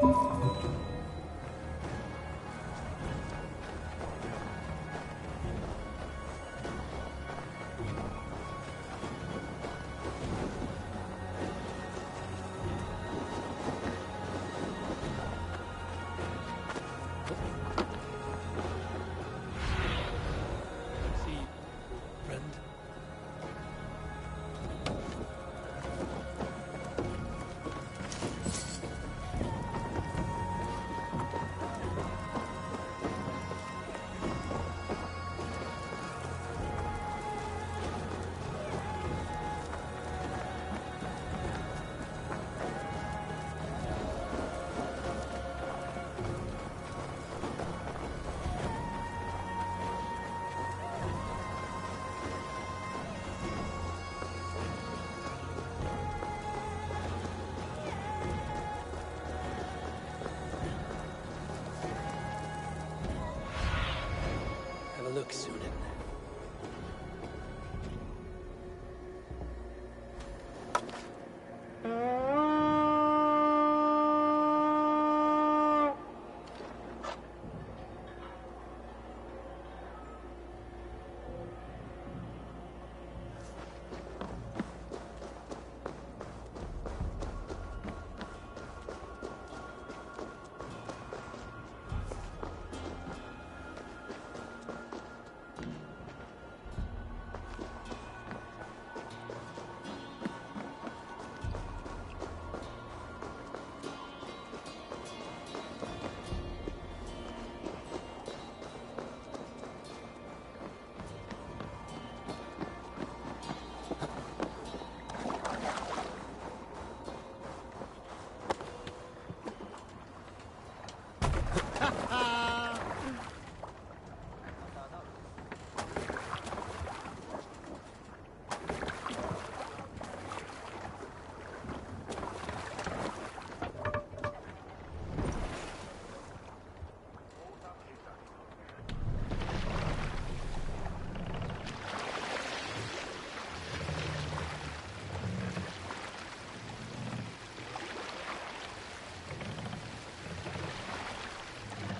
Have a look, Sunan.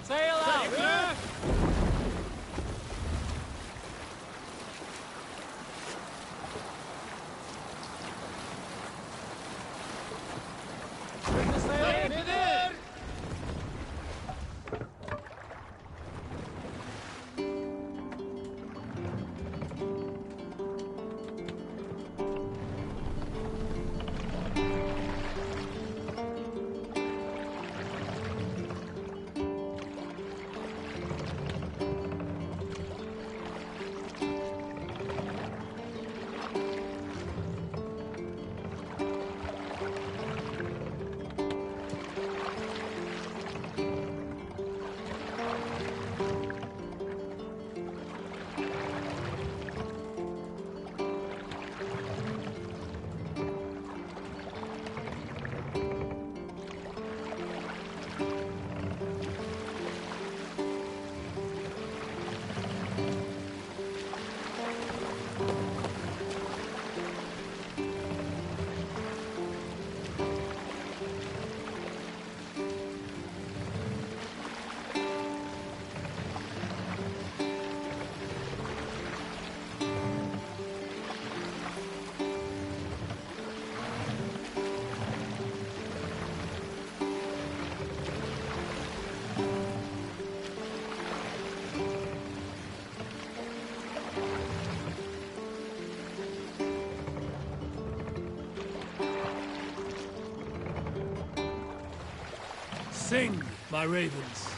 Sail out! Sing, my ravens.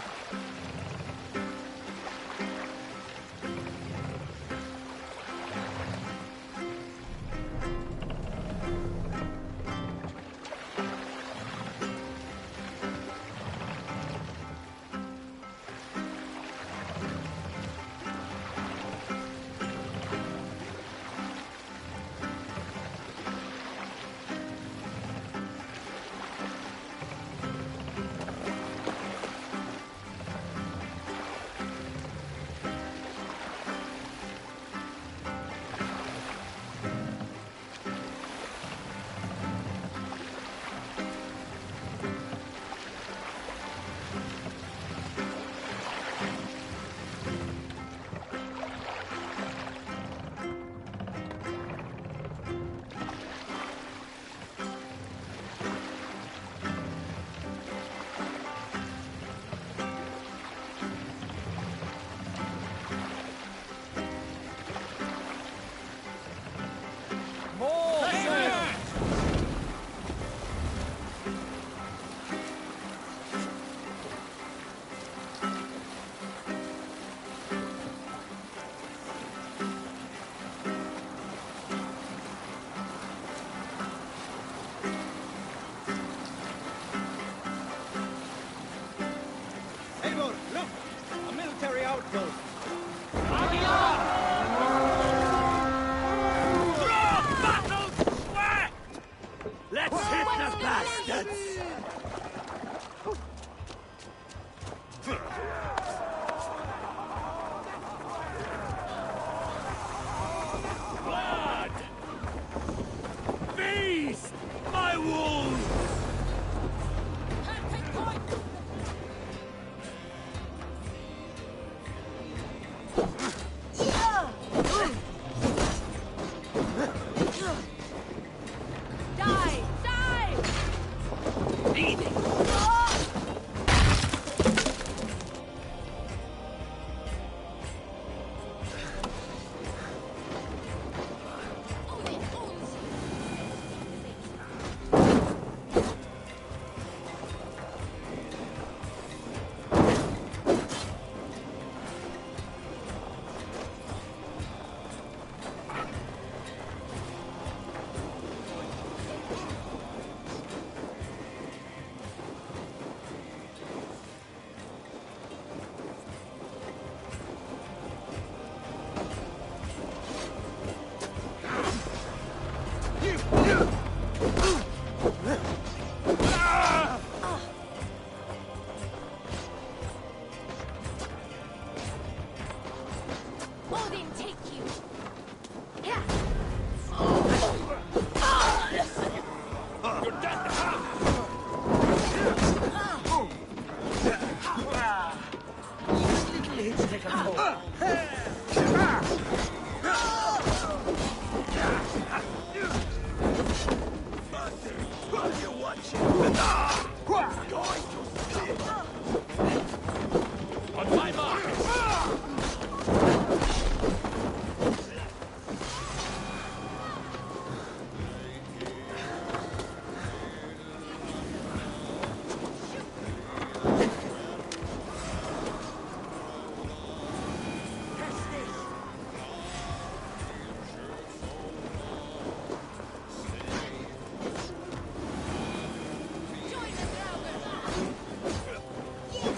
On my mark!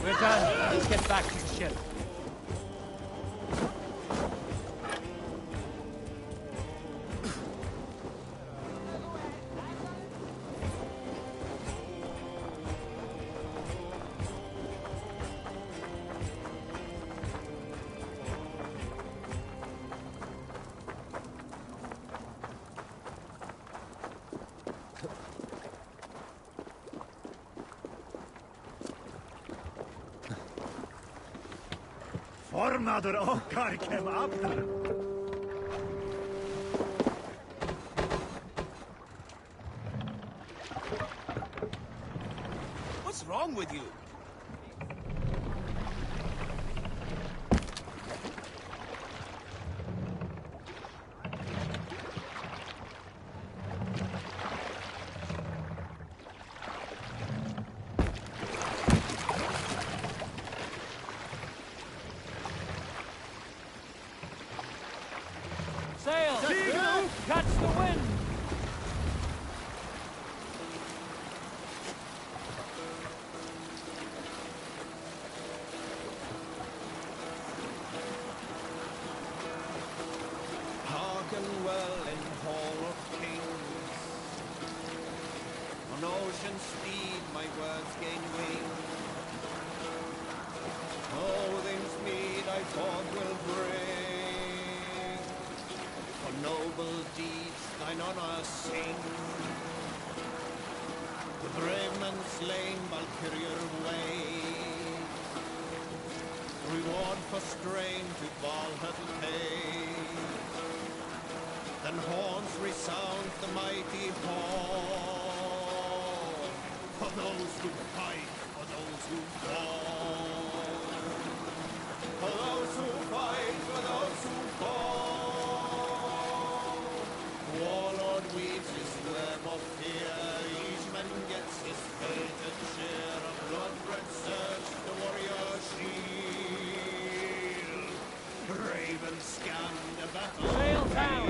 We're done. Let's get back to the ship. Formadur okkar kem aftar. What's wrong with you? Sail! Catch the wind! Hearken well in Hall of Kings. On ocean speed my words gain wing. Odin's mead I thought will bring. For noble deeds thine honor sing. The brave men slain Valkyrier wade. Reward for strain to Valhalla pay. Then horns resound the mighty hall. For those who fight, for those who fall. For those who fight, for those who fall. Warlord weaves his web of fear. Each man gets his fated share of blood-red surge, the warrior shield. Raven scan the battle. Sail down!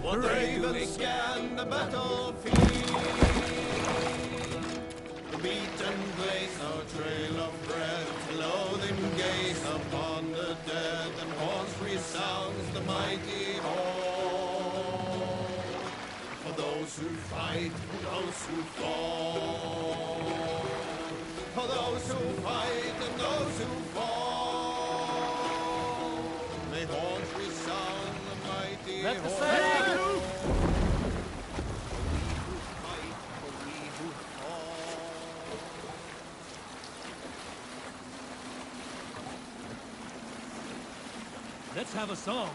What ravens scan the battlefield. The beaten blaze no trail of bread. Loathing gaze upon the dead. And horns resounds the mighty hall. For those who fight, for those who fall. For those who fight and those who fall. May horns resound the mighty Let the hall. sail out! Let's have a song.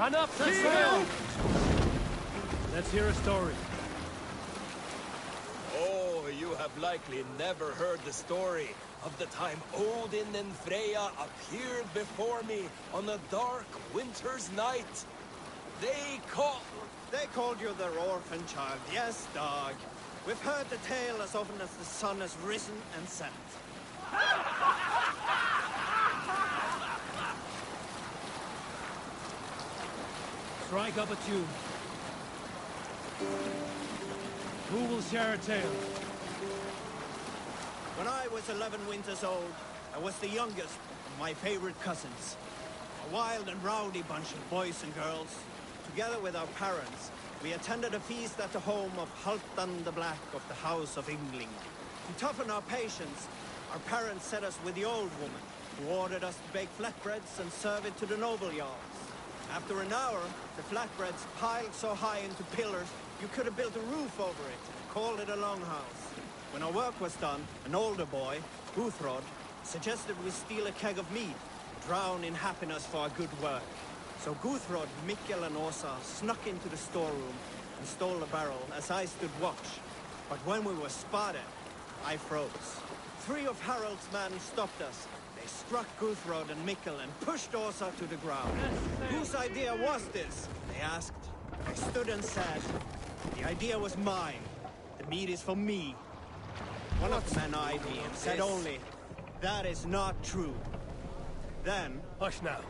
Run up to sail! Let's hear a story. Oh, you have likely never heard the story of the time Odin and Freya appeared before me on a dark winter's night. They called you their orphan child, yes, dog. We've heard the tale as often as the sun has risen and set. Strike up a tune. Who will share a tale? When I was 11 winters old, I was the youngest of my favorite cousins. A wild and rowdy bunch of boys and girls. Together with our parents, we attended a feast at the home of Halfdan the Black of the House of Yngling. To toughen our patience, our parents set us with the old woman, who ordered us to bake flatbreads and serve it to the noble jarls. After an hour, the flatbreads piled so high into pillars, you could have built a roof over it and called it a longhouse. When our work was done, an older boy, Guthrod, suggested we steal a keg of mead, drown in happiness for our good work. So Guthrod, Mikkel and Åsa snuck into the storeroom and stole the barrel as I stood watch. But when we were spotted, I froze. 3 of Harald's men stopped us. They struck Guthrod and Mikkel and pushed Åsa to the ground. Whose idea was this? They asked. I stood and said, the idea was mine. The meat is for me. One of the men eyed me and said only, that is not true. Then... Hush now.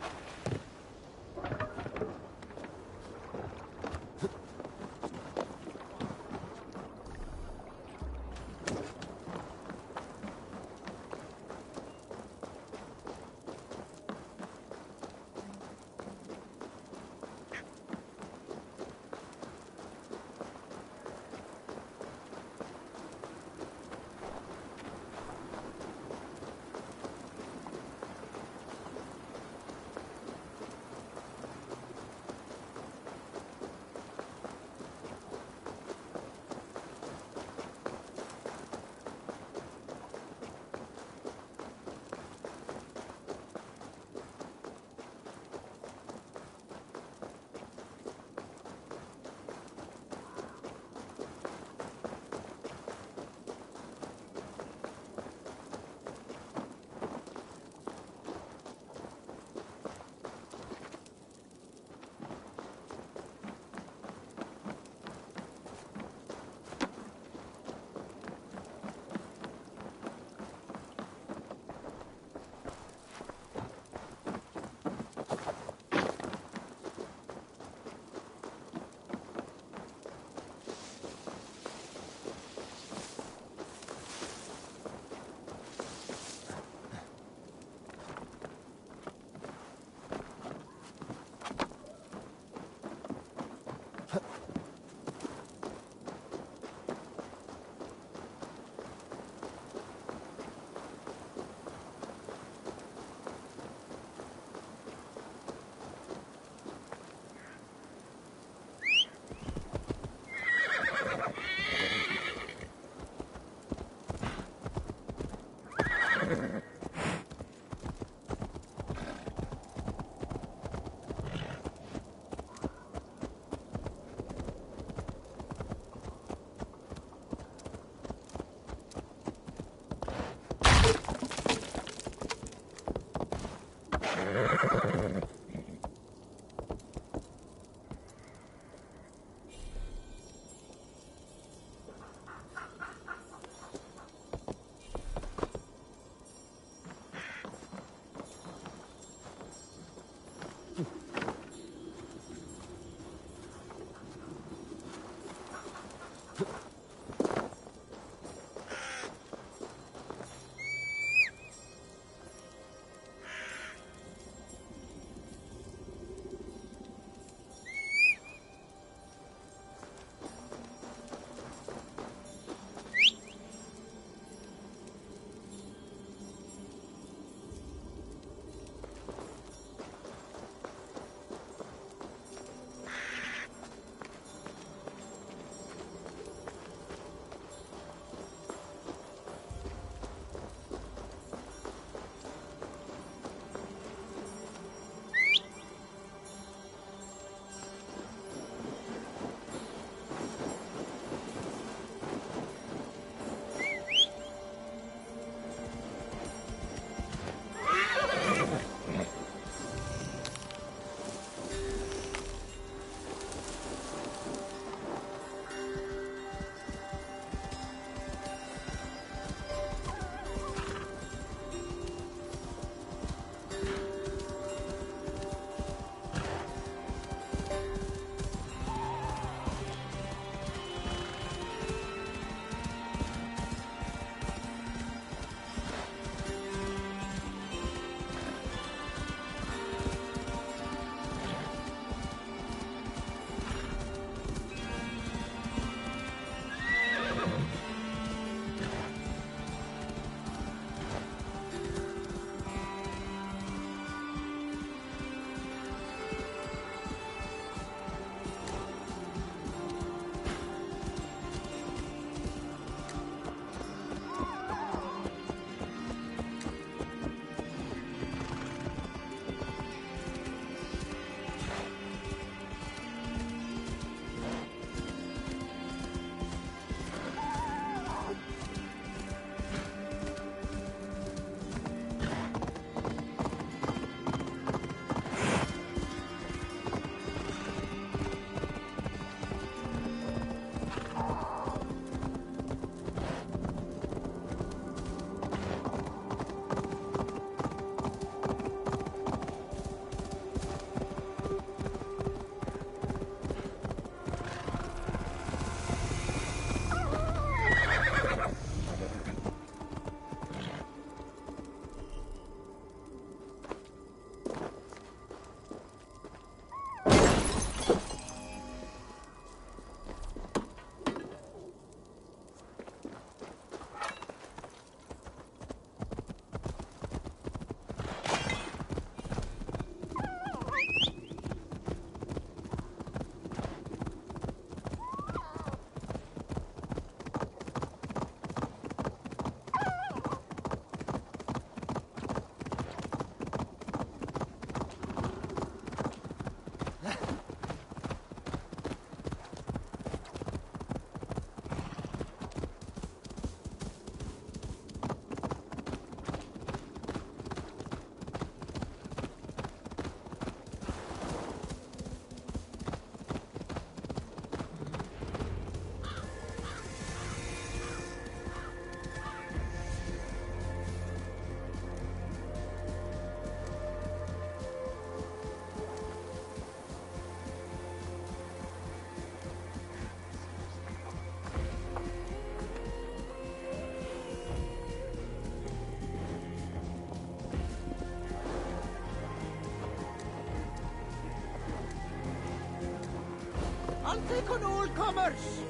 Take on all comers!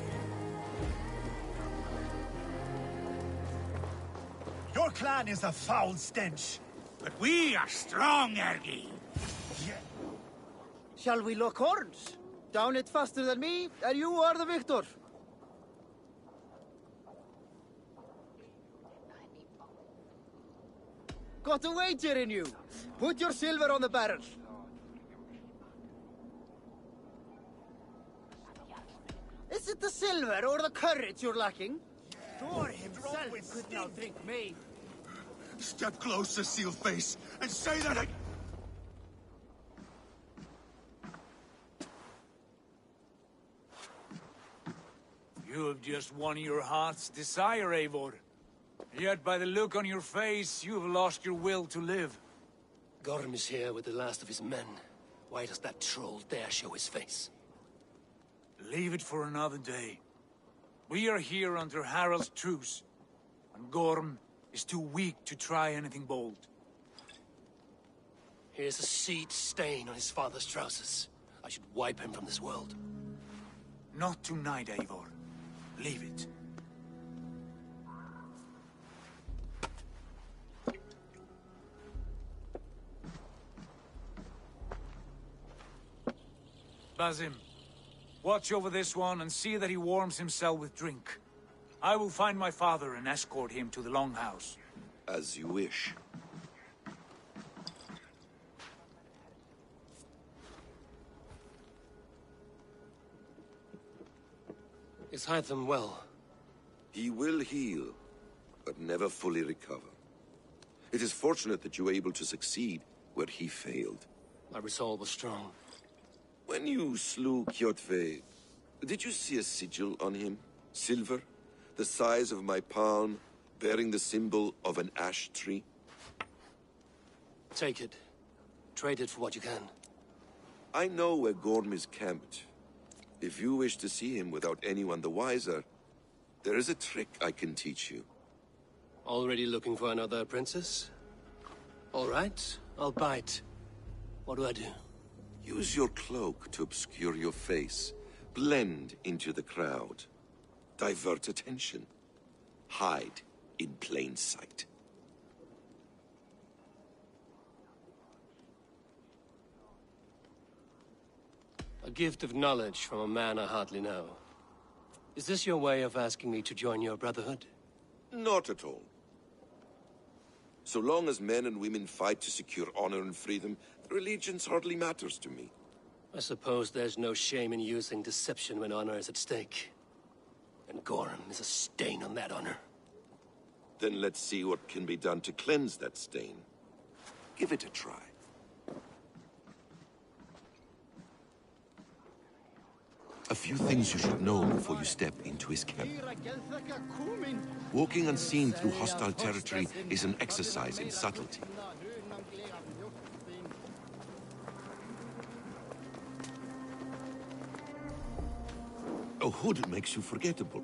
Your clan is a foul stench. But we are strong, Ergi. Shall we lock horns? Down it faster than me, and you are the victor. Got a wager in you. Put your silver on the barrel. Is it the silver or the courage you're lacking? Thor himself could now drink me. Step closer, Sealface, and say that I... You have just won your heart's desire, Eivor. Yet by the look on your face, you have lost your will to live. Gorm is here with the last of his men. Why does that troll dare show his face? Leave it for another day. We are here under Harald's truce, and Gorm is too weak to try anything bold. Here's a seed stain on his father's trousers. I should wipe him from this world. Not tonight, Eivor. Leave it. Basim, watch over this one and see that he warms himself with drink. I will find my father and escort him to the Longhouse. As you wish. Is Hytham well? He will heal, but never fully recover. It is fortunate that you were able to succeed where he failed. My resolve was strong. When you slew Kjotve, did you see a sigil on him? Silver? The size of my palm, bearing the symbol of an ash tree? Take it. Trade it for what you can. I know where Gorm is camped. If you wish to see him without anyone the wiser, there is a trick I can teach you. Already looking for another princess? All right, I'll bite. What do I do? Use your cloak to obscure your face. Blend into the crowd. Divert attention. Hide in plain sight. A gift of knowledge from a man I hardly know. Is this your way of asking me to join your brotherhood? Not at all. So long as men and women fight to secure honor and freedom, allegiance hardly matters to me. I suppose there's no shame in using deception when honor is at stake. And Gorm is a stain on that honor. Then let's see what can be done to cleanse that stain. Give it a try. A few things you should know before you step into his camp. Walking unseen through hostile territory is an exercise in subtlety. A hood makes you forgettable.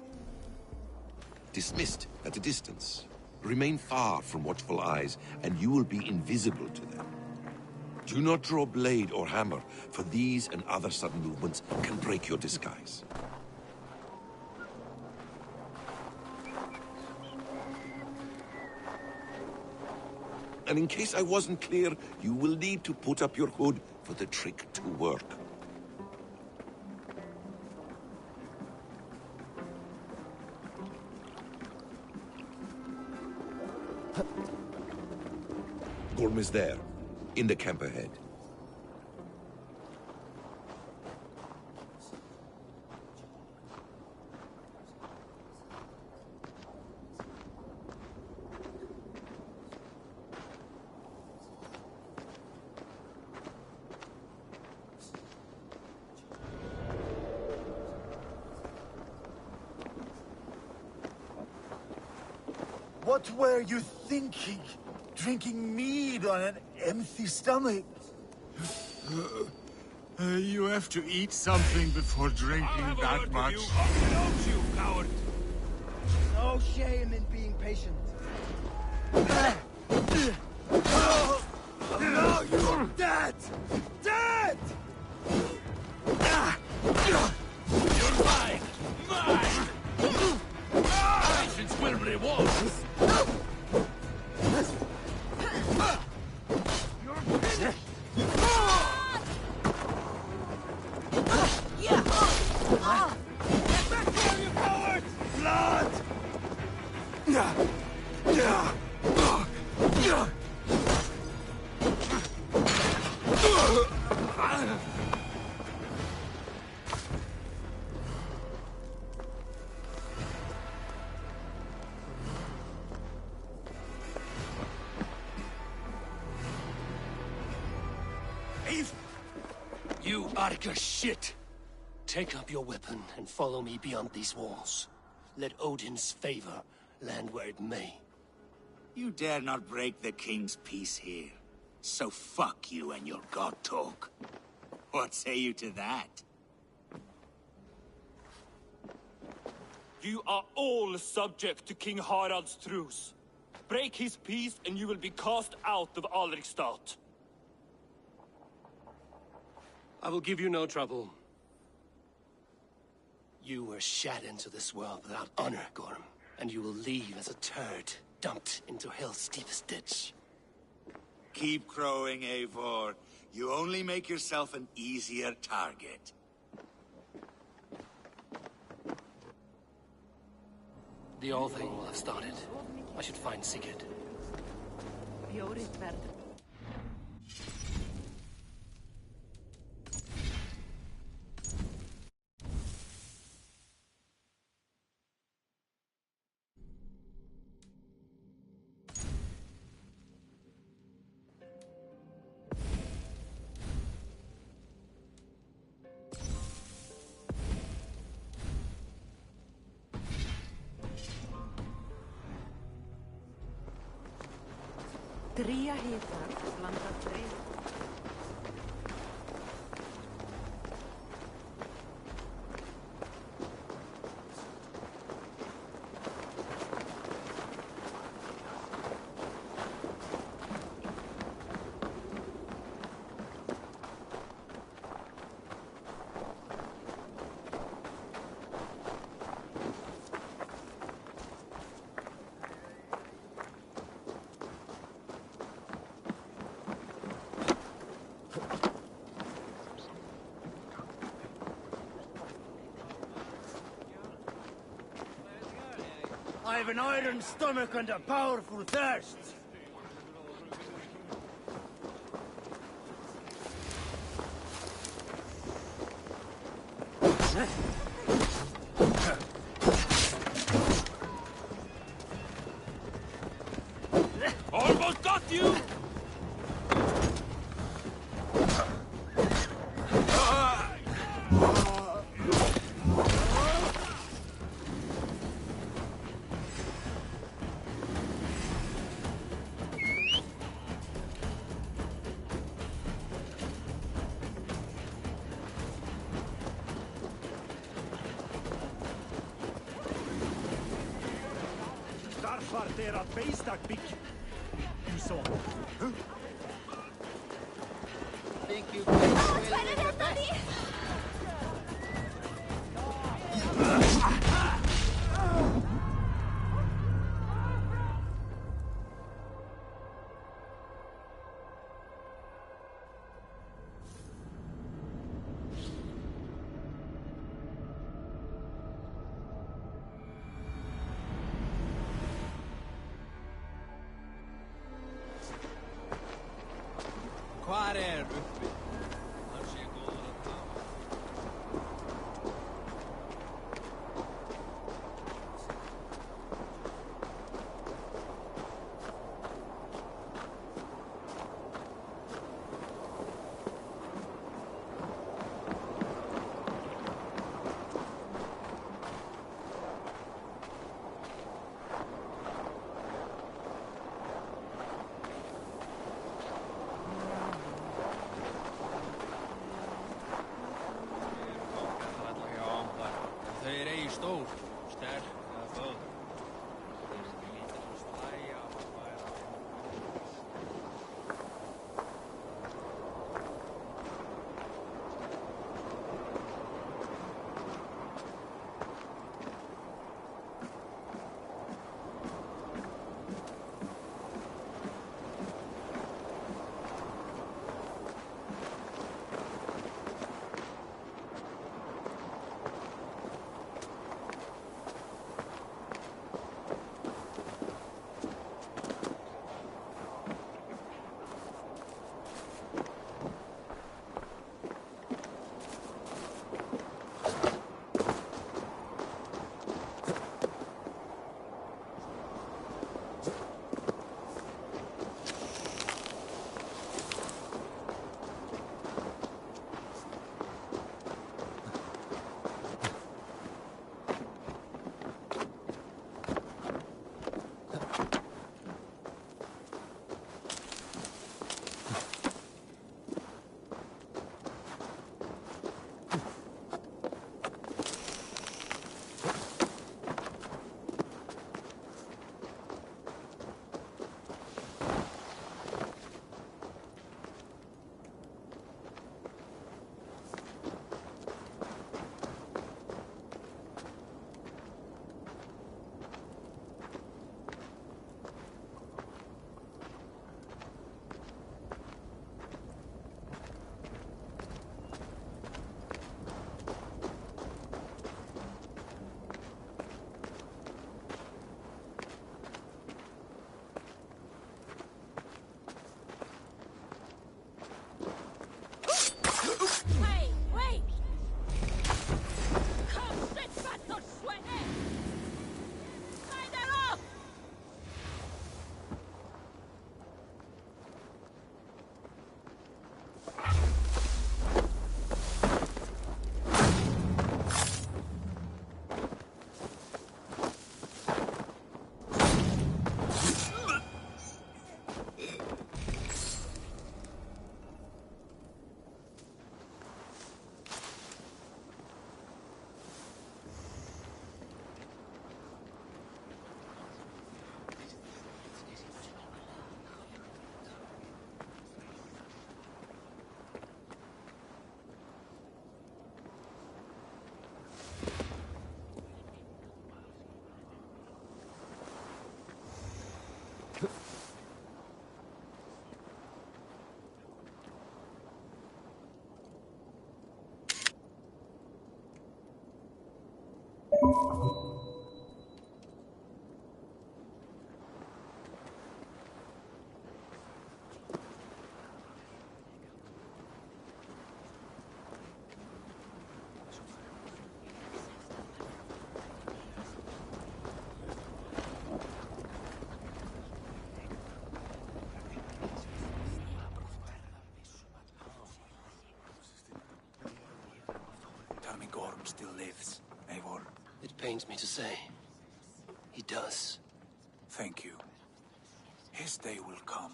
Dismissed at a distance. Remain far from watchful eyes, and you will be invisible to them. Do not draw blade or hammer, for these and other sudden movements can break your disguise. And in case I wasn't clear, you will need to put up your hood for the trick to work. Gorm is there, in the camp ahead. What were you thinking? Drinking mead on an empty stomach? You have to eat something before drinking that much. You coward! No shame in being patient. Now you're dead! Dead! what it was! You Arca shit! Take up your weapon and follow me beyond these walls. Let Odin's favor land where it may. You dare not break the king's peace here. So fuck you and your god talk. What say you to that? You are all subject to King Harald's truce. Break his peace and you will be cast out of Alrikstad. I will give you no trouble. You were shat into this world without honor, Gorm, and you will leave as a turd, dumped into hell's deepest ditch. Keep crowing, Eivor. You only make yourself an easier target. The old thing will have started. I should find Sigurd. Dria heter blandat brev. I have an iron stomach and a powerful thirst. Almost got you! Era beistak big. You saw. Huh? Think you can win the bet? Hvar uppi? Stór, sterk eða föl. pains me to say. He does. Thank you. His day will come.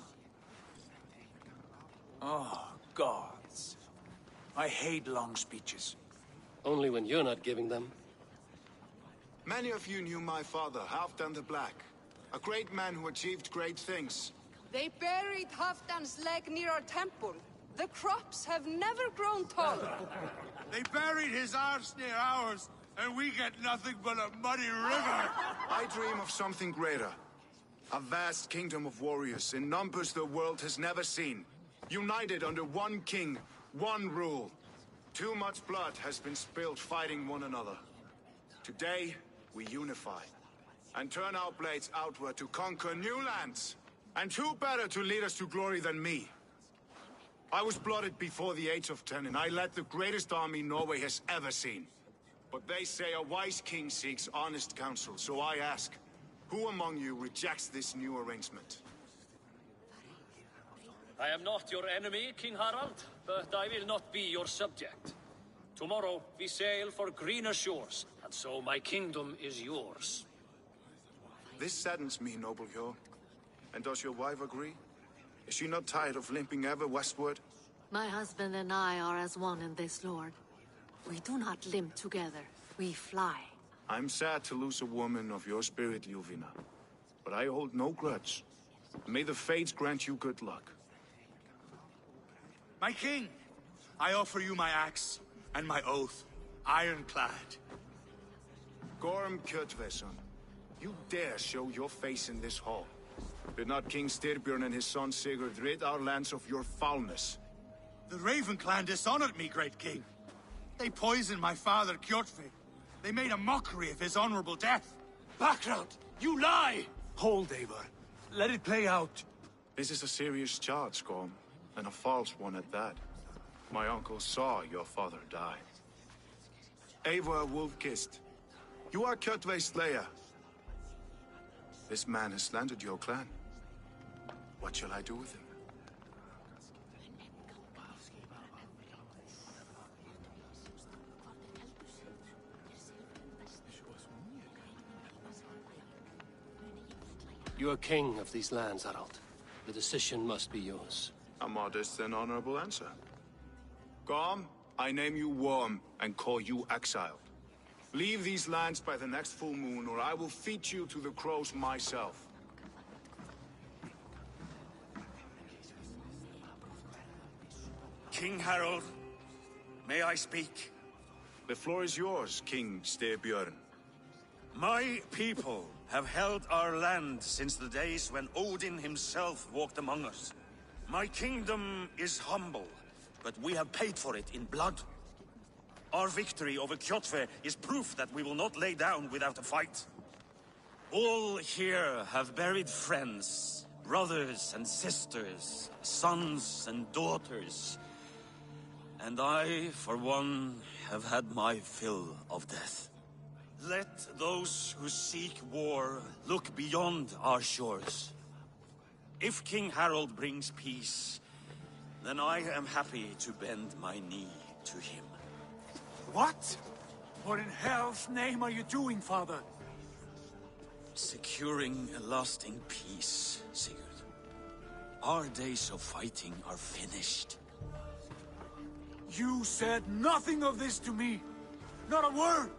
Oh, gods. I hate long speeches. Only when you're not giving them. Many of you knew my father, Halfdan the Black. A great man who achieved great things. They buried Halfdan's leg near our temple. The crops have never grown tall. They buried his arse near ours, and we get nothing but a muddy river. I dream of something greater. A vast kingdom of warriors in numbers the world has never seen. United under one king, one rule. Too much blood has been spilled fighting one another. Today, we unify. And turn our blades outward to conquer new lands. And who better to lead us to glory than me? I was blooded before the age of 10, and I led the greatest army Norway has ever seen. But they say a wise king seeks honest counsel, so I ask, who among you rejects this new arrangement? I am not your enemy, King Harald, but I will not be your subject. Tomorrow we sail for greener shores, and so my kingdom is yours. This saddens me, noble Hjor. And does your wife agree? Is she not tired of limping ever westward? My husband and I are as one in this, Lord. We do not limp together. We fly. I'm sad to lose a woman of your spirit, Ljuvina. But I hold no grudge. May the fates grant you good luck. My king, I offer you my axe and my oath, ironclad. Gorm Kjotveson, you dare show your face in this hall. Did not King Styrbjörn and his son Sigurd rid our lands of your foulness? The Raven clan dishonored me, great king. They poisoned my father, Kjotve. They made a mockery of his honorable death. Background! You lie! Hold, Eivor. Let it play out. This is a serious charge, Gorm, and a false one at that. My uncle saw your father die. Eivor Wolf-Kissed, you are Kjotve's slayer. This man has slandered your clan. What shall I do with him? You are king of these lands, Harald. The decision must be yours. A modest and honorable answer. Gorm, I name you Worm and call you exiled. Leave these lands by the next full moon, or I will feed you to the crows myself. King Harald, may I speak? The floor is yours, King Styrbjörn. My people have held our land since the days when Odin himself walked among us. My kingdom is humble, but we have paid for it in blood. Our victory over Kjotve is proof that we will not lay down without a fight. All here have buried friends, brothers and sisters, sons and daughters. And I, for one, have had my fill of death. Let those who seek war look beyond our shores. If King Harald brings peace, then I am happy to bend my knee to him. What? What in hell's name are you doing, father? Securing a lasting peace, Sigurd. Our days of fighting are finished. You said nothing of this to me. Not a word.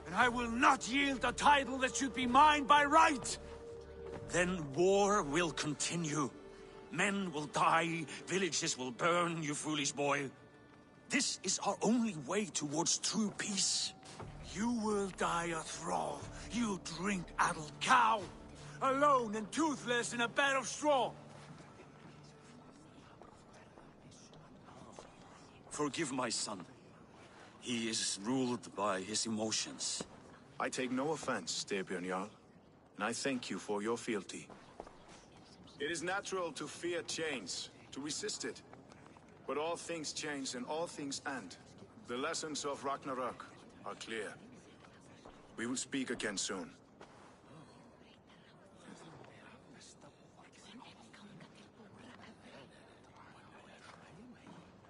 And I will not yield a title that should be mine by right. Then war will continue. Men will die, villages will burn, you foolish boy. This is our only way towards true peace. You will die a thrall, you drink-addled cow. Alone and toothless in a bed of straw. Forgive my son. He is ruled by his emotions. I take no offense, Styrbjörn Jarl, and I thank you for your fealty. It is natural to fear change, to resist it. But all things change and all things end. The lessons of Ragnarok are clear. We will speak again soon.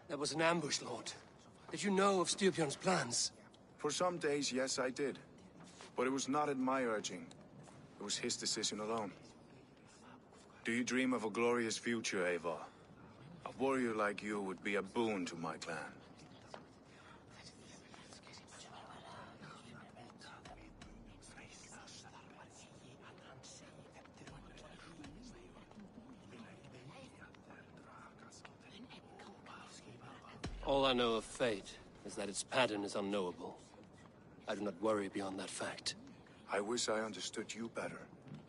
That was an ambush, Lord. Did you know of Styrbjörn's plans? For some days, yes, I did. But it was not at my urging. It was his decision alone. Do you dream of a glorious future, Eivor? A warrior like you would be a boon to my clan. All I know of fate is that its pattern is unknowable. I do not worry beyond that fact. I wish I understood you better.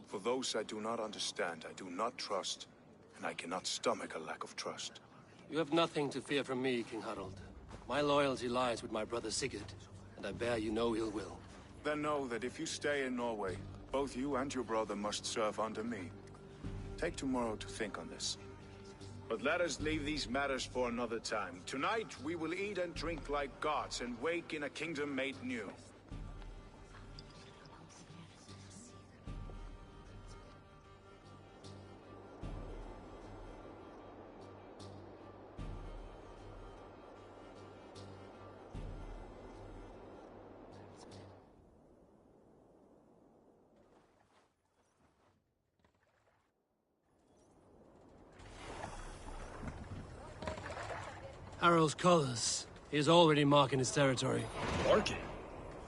For those I do not understand, I do not trust, and I cannot stomach a lack of trust. You have nothing to fear from me, King Harald. My loyalty lies with my brother Sigurd, and I bear you no ill will. Then know that if you stay in Norway, both you and your brother must serve under me. Take tomorrow to think on this. But let us leave these matters for another time. Tonight, we will eat and drink like gods and wake in a kingdom made new. Harald's colors. He is already marking his territory. Marking?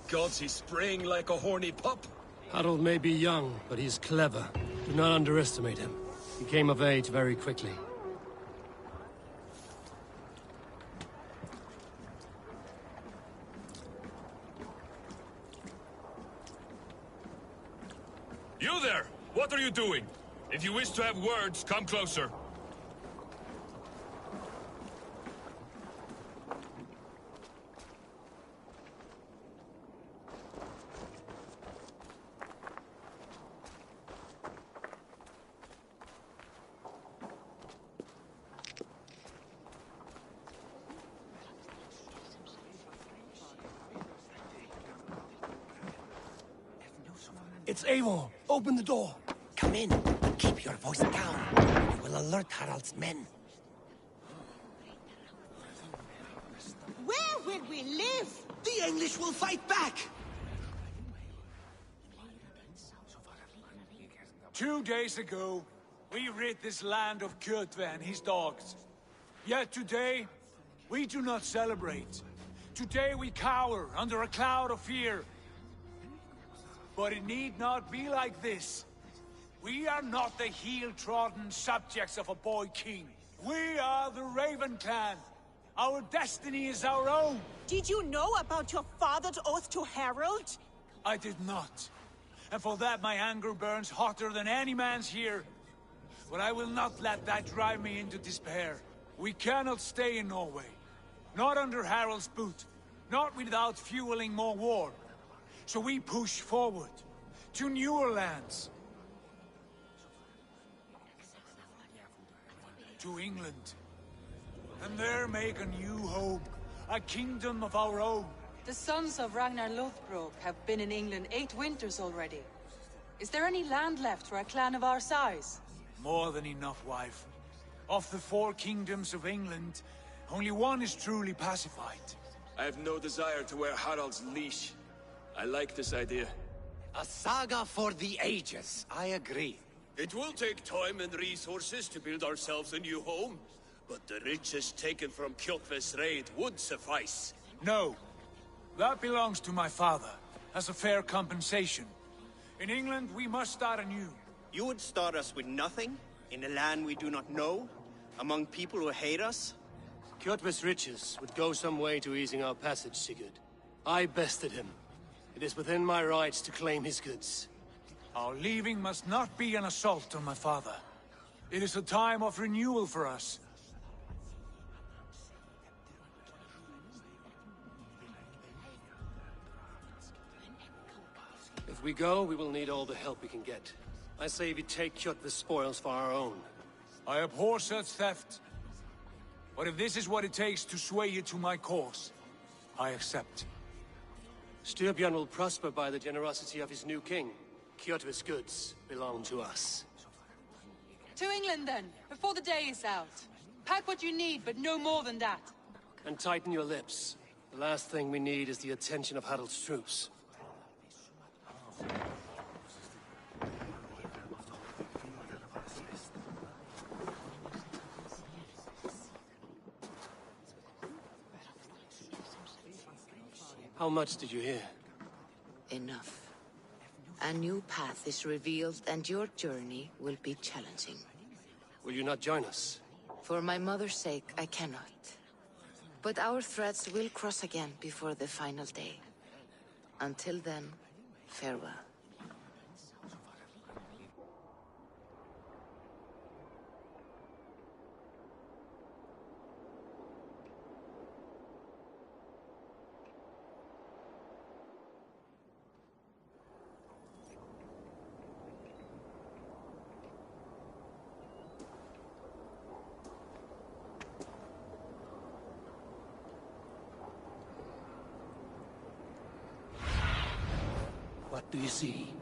Gods, he's spraying like a horny pup. Harald may be young, but he's clever. Do not underestimate him. He came of age very quickly. You there! What are you doing? If you wish to have words, come closer. It's Eivor! Open the door! Come in. Keep your voice down. You will alert Harald's men. Where will we live? The English will fight back! 2 days ago, we rid this land of Kjotve and his dogs. Yet today, we do not celebrate. Today we cower under a cloud of fear. But it need not be like this. We are not the heel-trodden subjects of a boy king. We are the Raven Clan. Our destiny is our own. Did you know about your father's oath to Harald? I did not. And for that my anger burns hotter than any man's here. But I will not let that drive me into despair. We cannot stay in Norway. Not under Harald's boot. Not without fueling more war. So we push forward, to newer lands. To England. And there make a new home, a kingdom of our own. The sons of Ragnar Lothbrok have been in England 8 winters already. Is there any land left for a clan of our size? More than enough, wife. Of the 4 kingdoms of England, only one is truly pacified. I have no desire to wear Harald's leash. I like this idea. A saga for the ages, I agree. It will take time and resources to build ourselves a new home, but the riches taken from Kjotve's raid would suffice. No. That belongs to my father, as a fair compensation. In England, we must start anew. You would start us with nothing? In a land we do not know? Among people who hate us? Kjotve's riches would go some way to easing our passage, Sigurd. I bested him. It is within my rights to claim his goods. Our leaving must not be an assault on my father. It is a time of renewal for us. If we go, we will need all the help we can get. I say we take Kjotve's spoils for our own. I abhor such theft. But if this is what it takes to sway you to my cause, I accept. Styrbjörn will prosper by the generosity of his new king. Kjotve's goods belong to us. To England, then, before the day is out. Pack what you need, but no more than that. And tighten your lips. The last thing we need is the attention of Harald's troops. How much did you hear? Enough. A new path is revealed, and your journey will be challenging. Will you not join us? For my mother's sake, I cannot. But our threads will cross again before the final day. Until then, farewell. What do you see?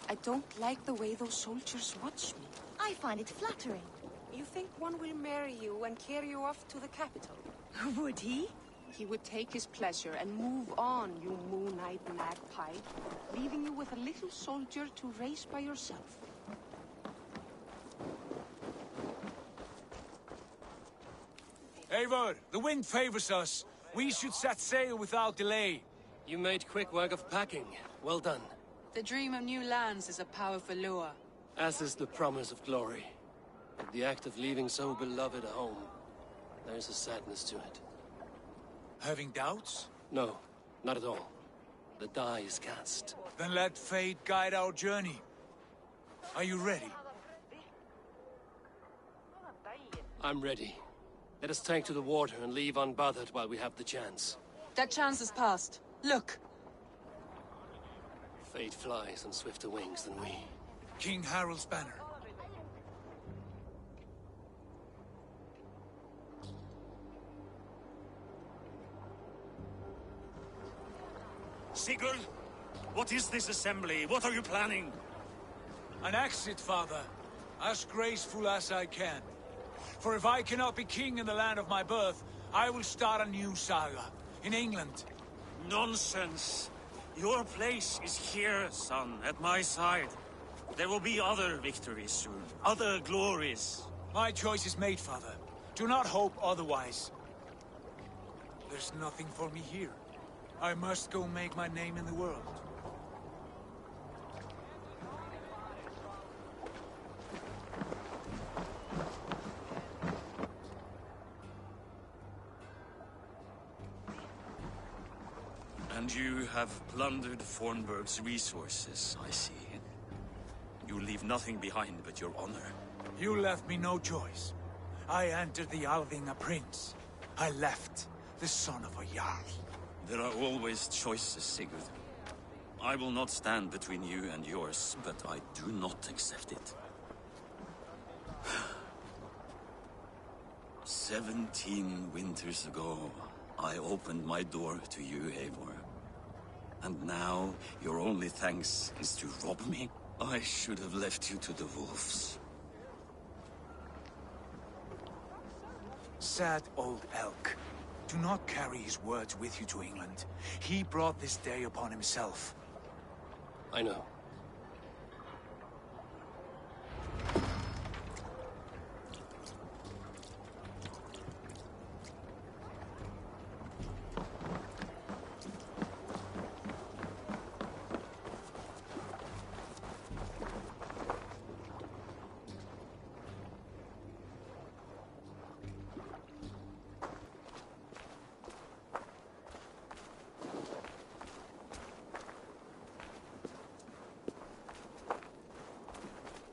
I don't like the way those soldiers watch me. I find it flattering. You think one will marry you and carry you off to the capital? Would he? He would take his pleasure and move on, you moon-eyed magpie, leaving you with a little soldier to race by yourself. Eivor, the wind favors us. We should set sail without delay. You made quick work of packing. Well done. The dream of new lands is a powerful lure. As is the promise of glory. But the act of leaving so beloved a home, there's a sadness to it. Having doubts? No, not at all. The die is cast. Then let fate guide our journey. Are you ready? I'm ready. Let us take to the water and leave unbothered while we have the chance. That chance is past. Look! Fate flies on swifter wings than we. King Harald's banner. Sigurd! What is this assembly? What are you planning? An exit, father. As graceful as I can. For if I cannot be king in the land of my birth, I will start a new saga. In England. Nonsense! Your place is here, son, at my side. There will be other victories soon. Other glories. My choice is made, father. Do not hope otherwise. There's nothing for me here. I must go make my name in the world. And you have plundered Fornburg's resources, I see. You leave nothing behind but your honor. You left me no choice. I entered the Alving a prince. I left the son of a Jarl. There are always choices, Sigurd. I will not stand between you and yours, but I do not accept it. 17 winters ago, I opened my door to you, Eivor. And now, your only thanks is to rob me? I should have left you to the wolves. Sad old elk. Do not carry his words with you to England. He brought this day upon himself. I know.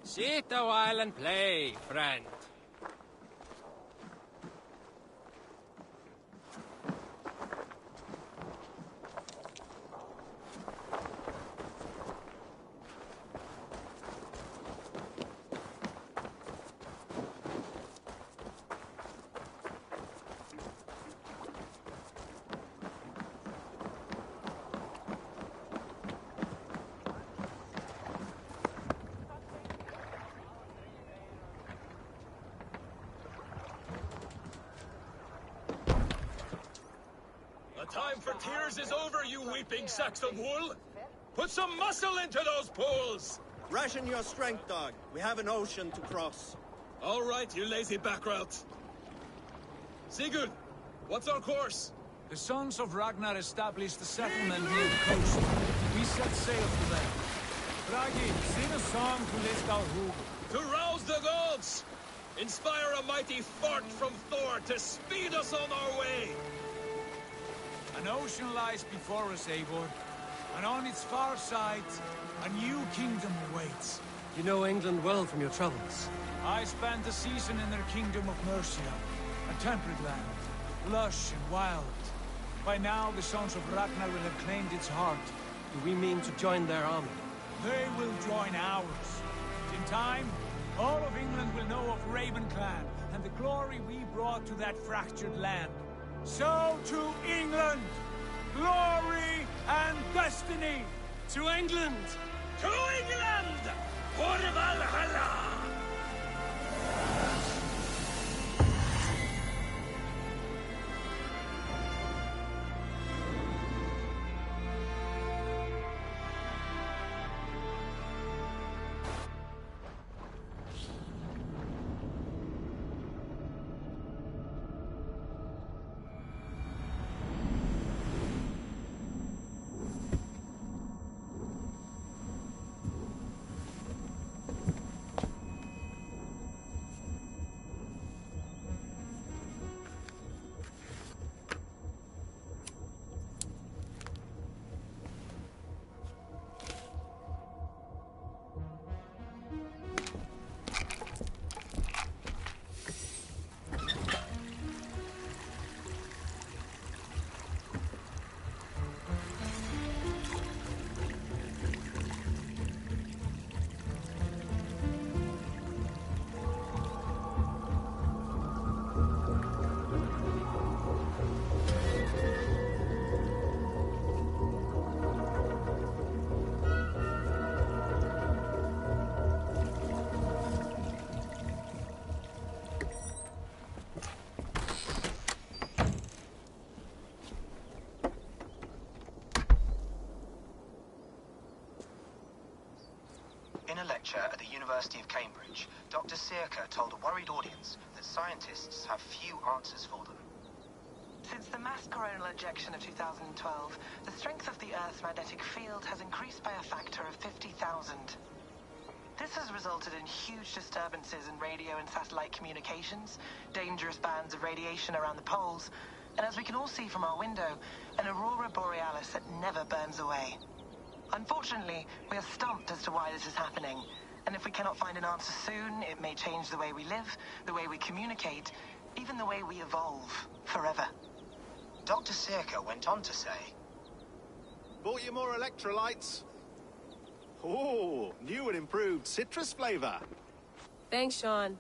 Sit a while and play, friend. The time for tears is over, you weeping sacks of wool! Put some muscle into those pools! Ration your strength, dog. We have an ocean to cross. All right, you lazy backrout. Sigurd, what's our course? The sons of Ragnar established a settlement near the coast. We set sail for them. Bragi, sing a song to Listalhug. To rouse the gods! Inspire a mighty fart from Thor to speed us on our way! An ocean lies before us, Eivor. And on its far side, a new kingdom awaits. You know England well from your travels. I spent a season in their kingdom of Mercia, a temperate land, lush and wild. By now, the sons of Ragnar will have claimed its heart. Do we mean to join their army? They will join ours. In time, all of England will know of Raven Clan and the glory we brought to that fractured land. So to England! Glory and destiny! To England! To England! For Valhalla! In a lecture at the University of Cambridge, Dr. Sirka told a worried audience that scientists have few answers for them. Since the mass coronal ejection of 2012, the strength of the Earth's magnetic field has increased by a factor of 50,000. This has resulted in huge disturbances in radio and satellite communications, dangerous bands of radiation around the poles, and as we can all see from our window, an aurora borealis that never burns away. Unfortunately, we are stumped as to why this is happening, and if we cannot find an answer soon, it may change the way we live, the way we communicate, even the way we evolve, forever. Dr. Sirka went on to say, "Bought you more electrolytes? Oh, new and improved citrus flavor." Thanks, Sean.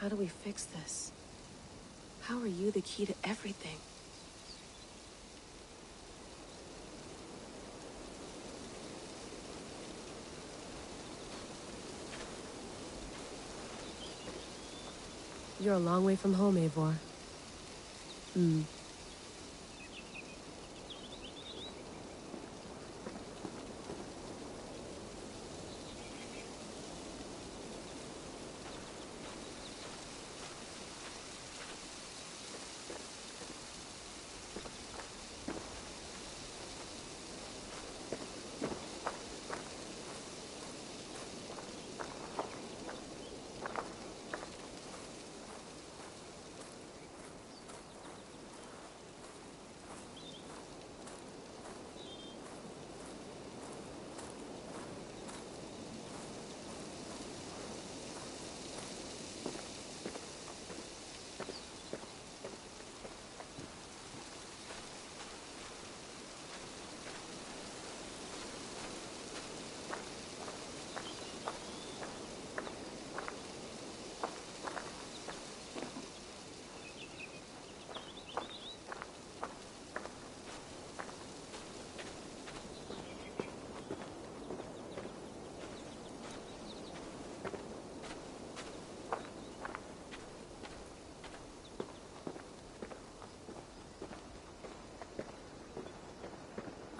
How do we fix this? How are you the key to everything? You're a long way from home, Eivor.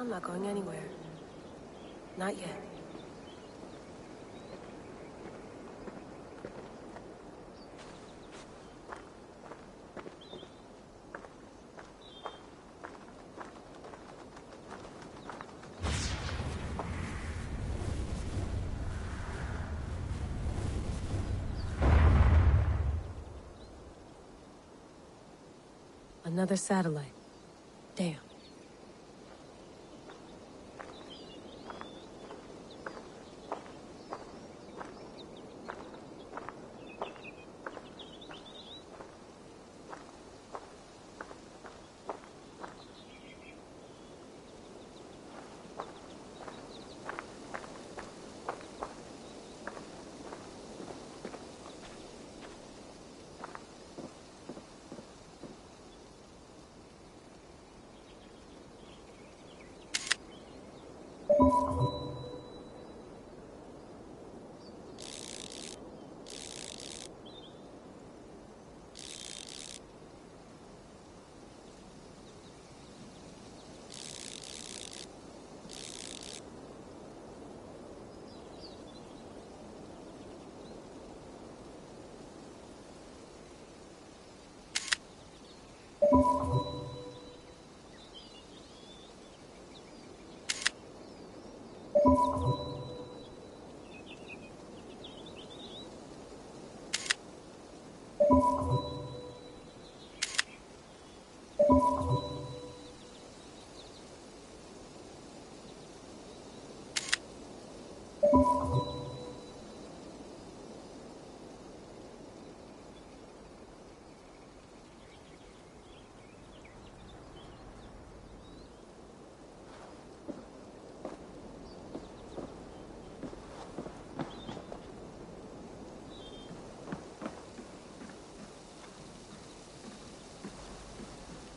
I'm not going anywhere. Not yet. Another satellite. Damn.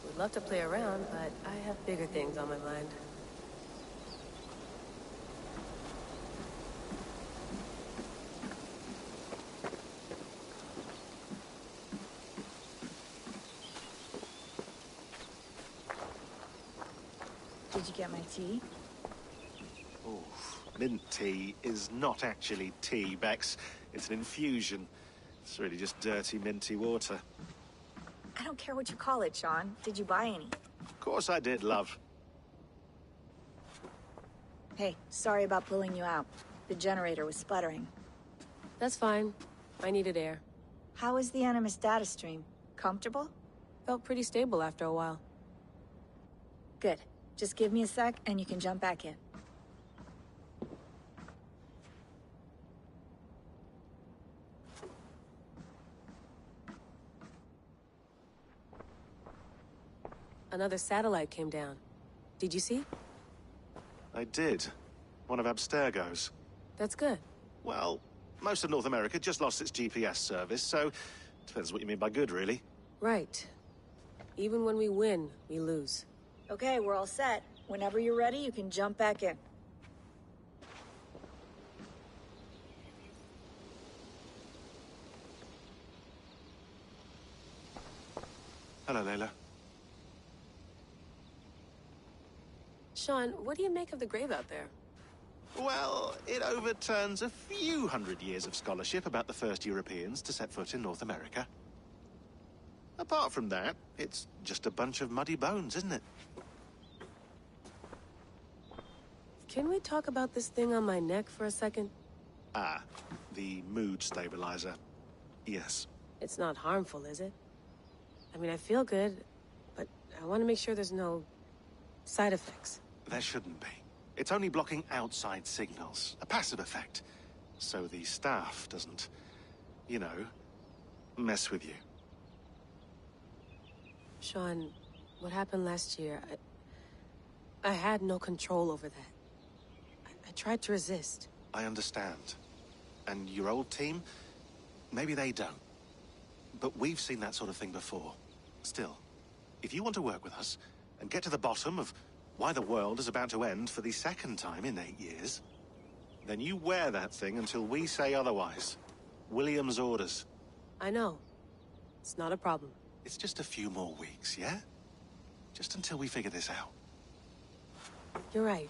Would love to play around, but I have bigger things on my mind. Did you get my tea? Oh, mint tea is not actually tea, Bex. It's an infusion. It's really just dirty, minty water. I don't care what you call it, Sean. Did you buy any? Of course I did, love. Hey, sorry about pulling you out. The generator was sputtering. That's fine. I needed air. How is the Animus data stream? Comfortable? Felt pretty stable after a while. Good. Just give me a sec and you can jump back in. Another satellite came down. Did you see? I did. One of Abstergo's. That's good. Well, most of North America just lost its GPS service, so depends what you mean by good, really. Right. Even when we win, we lose. Okay, we're all set. Whenever you're ready, you can jump back in. Hello, Layla. Sean, what do you make of the grave out there? Well, it overturns a few hundred years of scholarship about the first Europeans to set foot in North America. Apart from that, it's just a bunch of muddy bones, isn't it? Can we talk about this thing on my neck for a second? Ah, the mood stabilizer. Yes. It's not harmful, is it? I mean, I feel good, but I want to make sure there's no side effects. There shouldn't be. It's only blocking outside signals, a passive effect. So the staff doesn't, you know, mess with you. Sean, what happened last year, I had no control over that. I tried to resist. I understand. And your old team, maybe they don't. But we've seen that sort of thing before. Still, if you want to work with us and get to the bottom of why the world is about to end for the second time in 8 years, then you wear that thing until we say otherwise. William's orders. I know. It's not a problem. It's just a few more weeks, yeah? Just until we figure this out. You're right.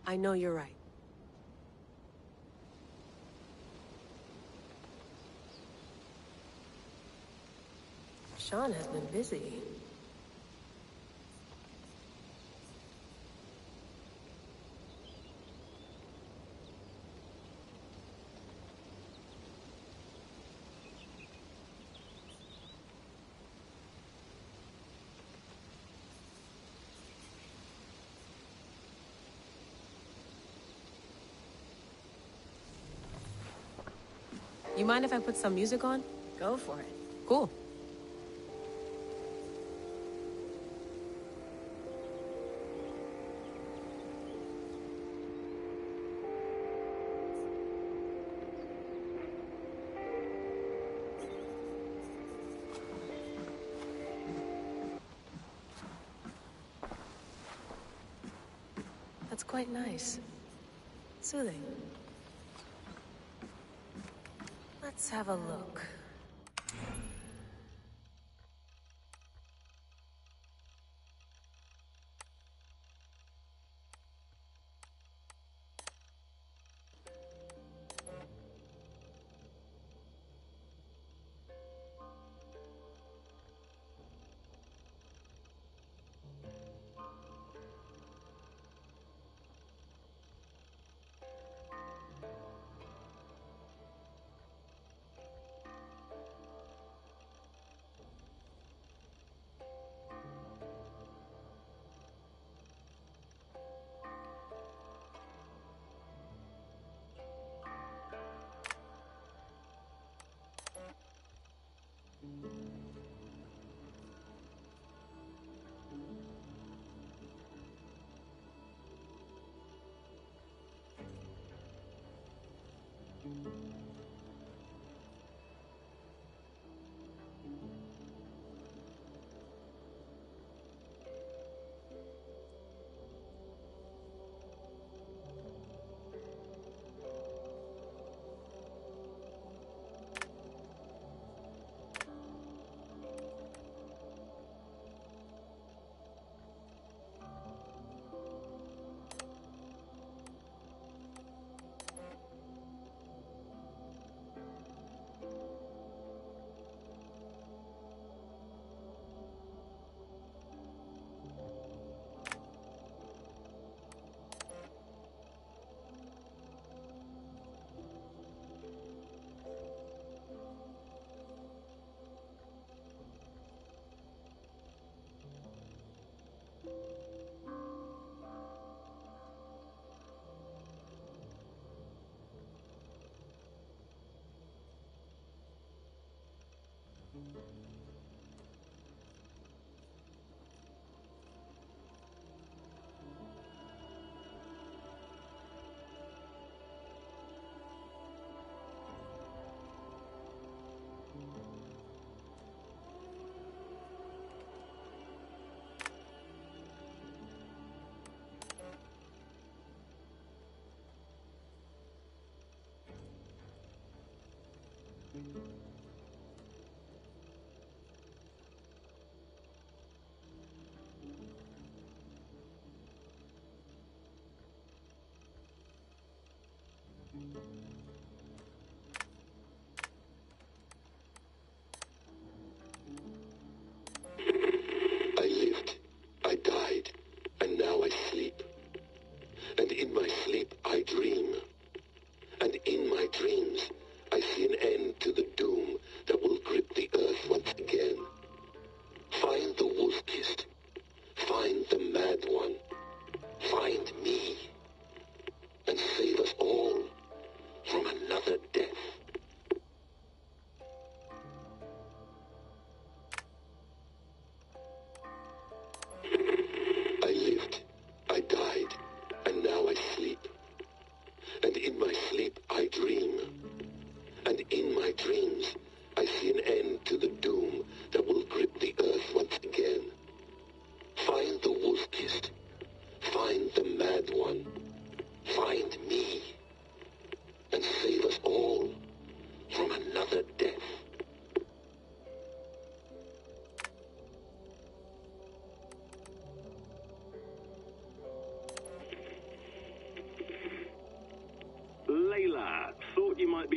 I know you're right. Sean has been busy. You mind if I put some music on? Go for it. Cool. That's quite nice. Soothing. Let's have a look.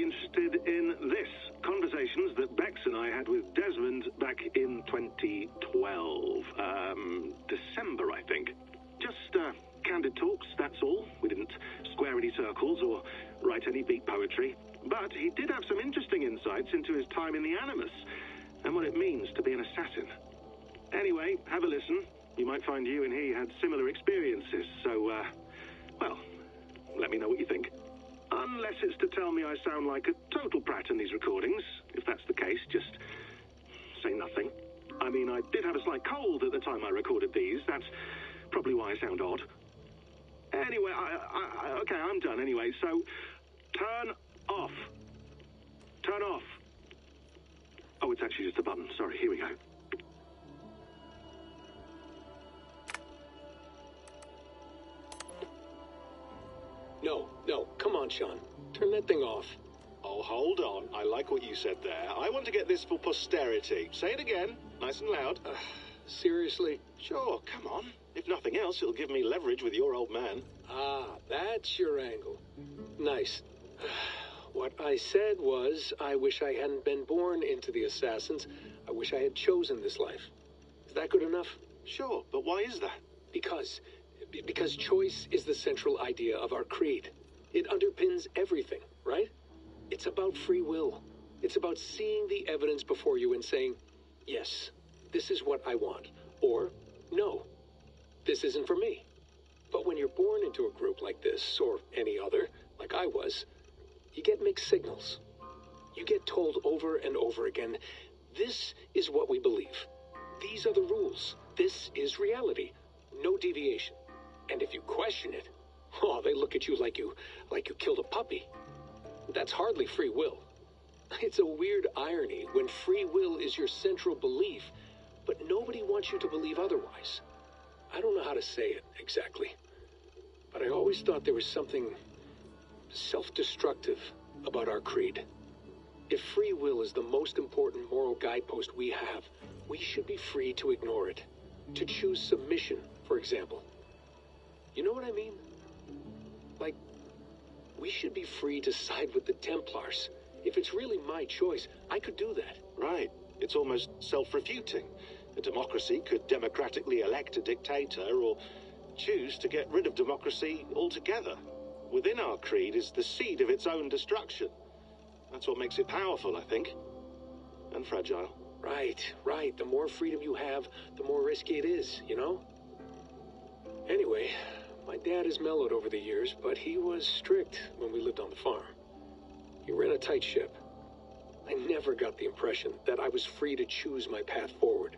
be interested in this. Conversations that Bex and I had with Desmond back in 2012. December, I think. Just, candid talks, that's all. We didn't square any circles or write any beat poetry. But he did have some interesting insights into his time in the Animus and what it means to be an assassin. Anyway, have a listen. You might find you and he had similar experiences, so, well, let me know what you think. Unless it's to tell me I sound like a total prat in these recordings. If that's the case, just say nothing. I mean, I did have a slight cold at the time I recorded these. That's probably why I sound odd. Anyway, okay, I'm done anyway, so turn off. Turn off. Oh, it's actually just a button. Sorry, here we go. No, come on, Sean. Turn that thing off. Oh, hold on. I like what you said there. I want to get this for posterity. Say it again, nice and loud. Seriously? Sure, come on. If nothing else, it'll give me leverage with your old man. Ah, that's your angle. Nice. What I said was, I wish I hadn't been born into the Assassins. I wish I had chosen this life. Is that good enough? Sure, but why is that? Because choice is the central idea of our creed. It underpins everything, right? It's about free will. It's about seeing the evidence before you and saying, yes, this is what I want. Or, no, this isn't for me. But when you're born into a group like this, or any other, like I was, you get mixed signals. You get told over and over again, this is what we believe. These are the rules. This is reality. No deviation. And if you question it, oh, they look at you like you killed a puppy. That's hardly free will. It's a weird irony when free will is your central belief, but nobody wants you to believe otherwise. I don't know how to say it exactly, but I always thought there was something self-destructive about our creed. If free will is the most important moral guidepost we have, we should be free to ignore it. To choose submission, for example. You know what I mean? Like, we should be free to side with the Templars. If it's really my choice, I could do that. Right. It's almost self-refuting. A democracy could democratically elect a dictator or choose to get rid of democracy altogether. Within our creed is the seed of its own destruction. That's what makes it powerful, I think. And fragile. Right. The more freedom you have, the more risky it is, you know? Anyway, my dad has mellowed over the years, but he was strict when we lived on the farm. He ran a tight ship. I never got the impression that I was free to choose my path forward.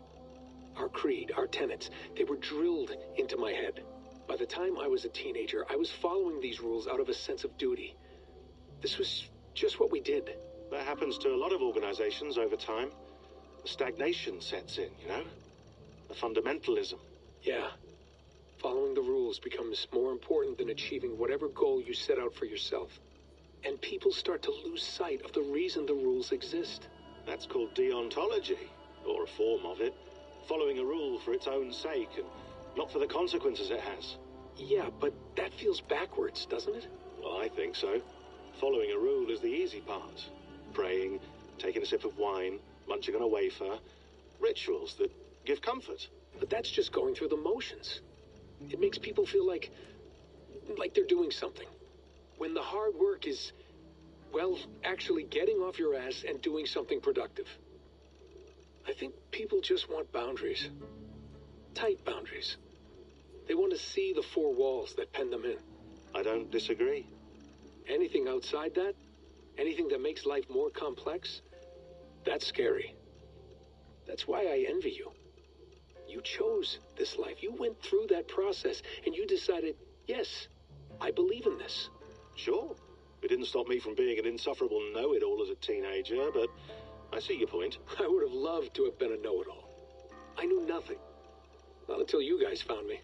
Our creed, our tenets, they were drilled into my head. By the time I was a teenager, I was following these rules out of a sense of duty. This was just what we did. That happens to a lot of organizations over time. The stagnation sets in, you know? The fundamentalism. Yeah. Following the rules becomes more important than achieving whatever goal you set out for yourself. And people start to lose sight of the reason the rules exist. That's called deontology, or a form of it. Following a rule for its own sake and not for the consequences it has. Yeah, but that feels backwards, doesn't it? Well, I think so. Following a rule is the easy part. Praying, taking a sip of wine, munching on a wafer. Rituals that give comfort. But that's just going through the motions. It makes people feel like they're doing something. When the hard work is, well, actually getting off your ass and doing something productive. I think people just want boundaries. Tight boundaries. They want to see the four walls that pen them in. I don't disagree. Anything outside that, anything that makes life more complex, that's scary. That's why I envy you. You chose this life. You went through that process and you decided, yes, I believe in this. Sure. It didn't stop me from being an insufferable know-it-all as a teenager, but I see your point. I would have loved to have been a know-it-all. I knew nothing. Not until you guys found me.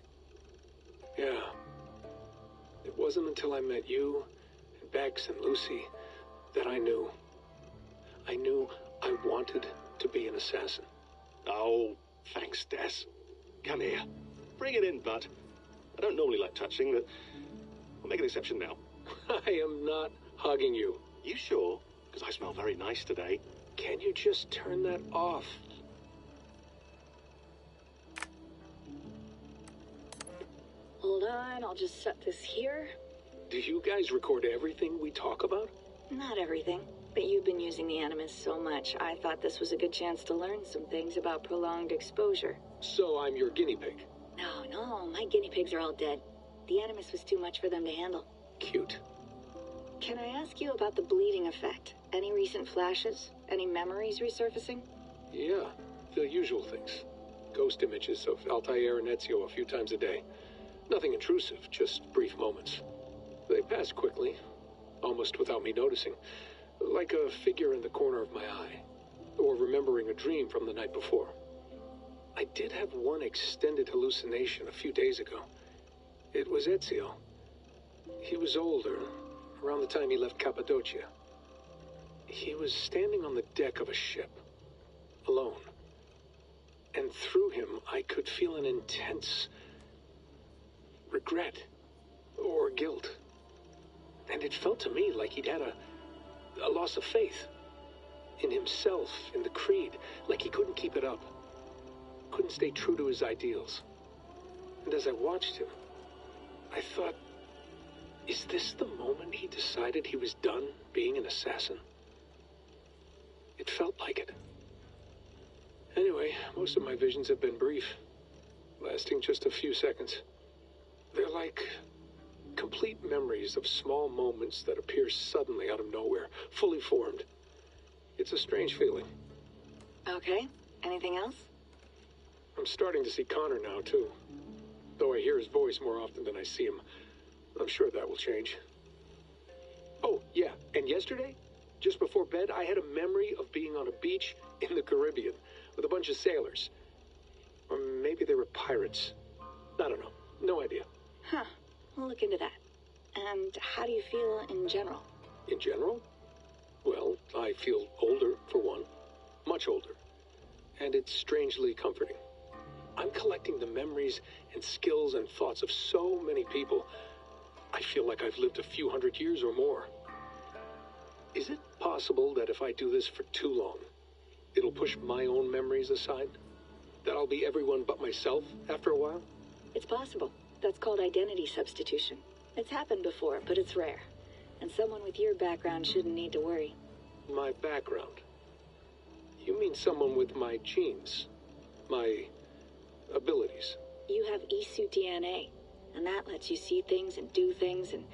Yeah. It wasn't until I met you, and Bex and Lucy, that I knew. I knew I wanted to be an assassin. Oh, thanks, Des. Come here. Bring it in, bud. I don't normally like touching, but I'll make an exception now. I am not hugging you. You sure? because I smell very nice today. Can you just turn that off? Hold on, I'll just set this here. Do you guys record everything we talk about? Not everything, but you've been using the Animus so much, I thought this was a good chance to learn some things about prolonged exposure. So I'm your guinea pig? No, my guinea pigs are all dead. The Animus was too much for them to handle. Cute. Can I ask you about the bleeding effect? Any recent flashes? Any memories resurfacing? Yeah, the usual things. Ghost images of Altair and Ezio a few times a day. Nothing intrusive, just brief moments. They pass quickly, almost without me noticing. Like a figure in the corner of my eye. Or remembering a dream from the night before. I did have one extended hallucination a few days ago. It was Ezio. He was older, around the time he left Cappadocia. He was standing on the deck of a ship, alone. And through him, I could feel an intense regret or guilt. And it felt to me like he'd had a loss of faith in himself, in the creed, like he couldn't keep it up, couldn't stay true to his ideals. And as I watched him, I thought, is this the moment he decided he was done being an assassin? It felt like it. Anyway, most of my visions have been brief, lasting just a few seconds. They're like complete memories of small moments that appear suddenly out of nowhere, fully formed. It's a strange feeling. Okay, anything else? I'm starting to see Connor now, too. Though I hear his voice more often than I see him. I'm sure that will change. Oh, yeah, and yesterday, just before bed, I had a memory of being on a beach in the Caribbean with a bunch of sailors. Or maybe they were pirates. I don't know. No idea. Huh. We'll look into that. And how do you feel in general? In general? Well, I feel older, for one. Much older. And it's strangely comforting. I'm collecting the memories and skills and thoughts of so many people. I feel like I've lived a few hundred years or more. Is it possible that if I do this for too long, it'll push my own memories aside? That I'll be everyone but myself after a while? It's possible. That's called identity substitution. It's happened before, but it's rare. And someone with your background shouldn't need to worry. My background? You mean someone with my genes? My abilities? You have Isu DNA, and that lets you see things and do things and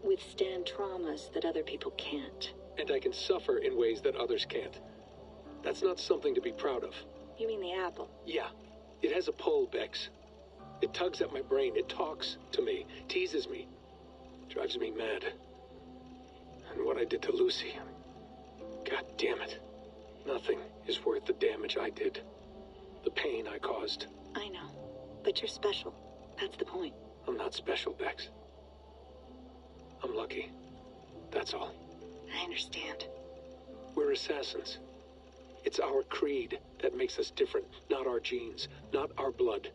withstand traumas that other people can't. And I can suffer in ways that others can't. That's not something to be proud of. You mean the apple? Yeah. It has a pull, Bex. It tugs at my brain. It talks to me. Teases me. Drives me mad. And what I did to Lucy... God damn it. Nothing is worth the damage I did. The pain I caused. I know. But you're special. That's the point. I'm not special, Bex. I'm lucky. That's all. I understand. We're assassins. It's our creed that makes us different, not our genes, not our blood.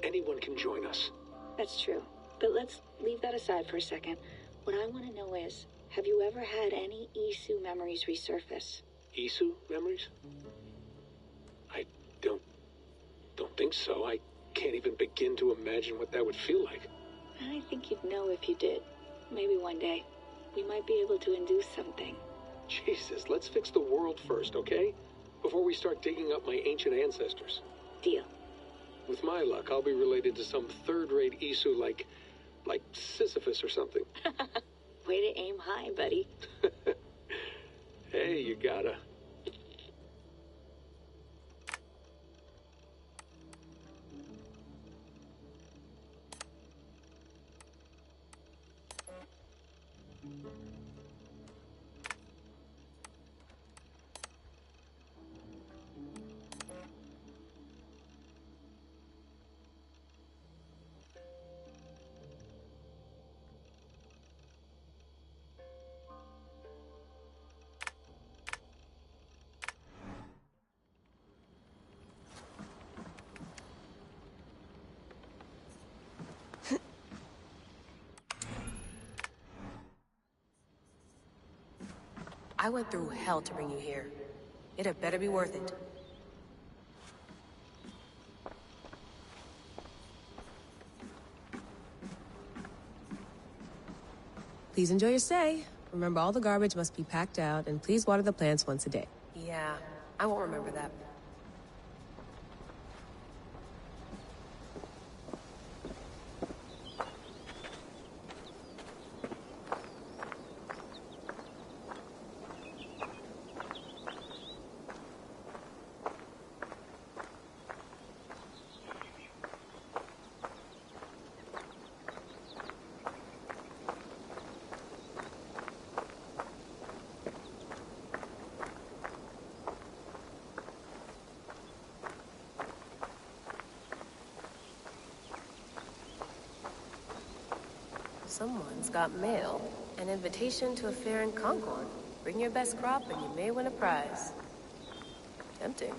Anyone can join us. That's true. But let's leave that aside for a second. What I want to know is, have you ever had any Isu memories resurface? Isu memories? I don't think so. I can't even begin to imagine what that would feel like. I think you'd know if you did. Maybe one day, we might be able to induce something. Jesus, let's fix the world first, okay? Before we start digging up my ancient ancestors. Deal. With my luck, I'll be related to some third-rate Isu like Sisyphus or something. Way to aim high, buddy. Hey, you gotta. I went through hell to bring you here. It had better be worth it. Please enjoy your stay. Remember, all the garbage must be packed out, and please water the plants once a day. Yeah, I won't remember that. Someone's got mail. An invitation to a fair in Concord. Bring your best crop and you may win a prize. Tempting.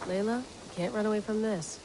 Layla, you can't run away from this.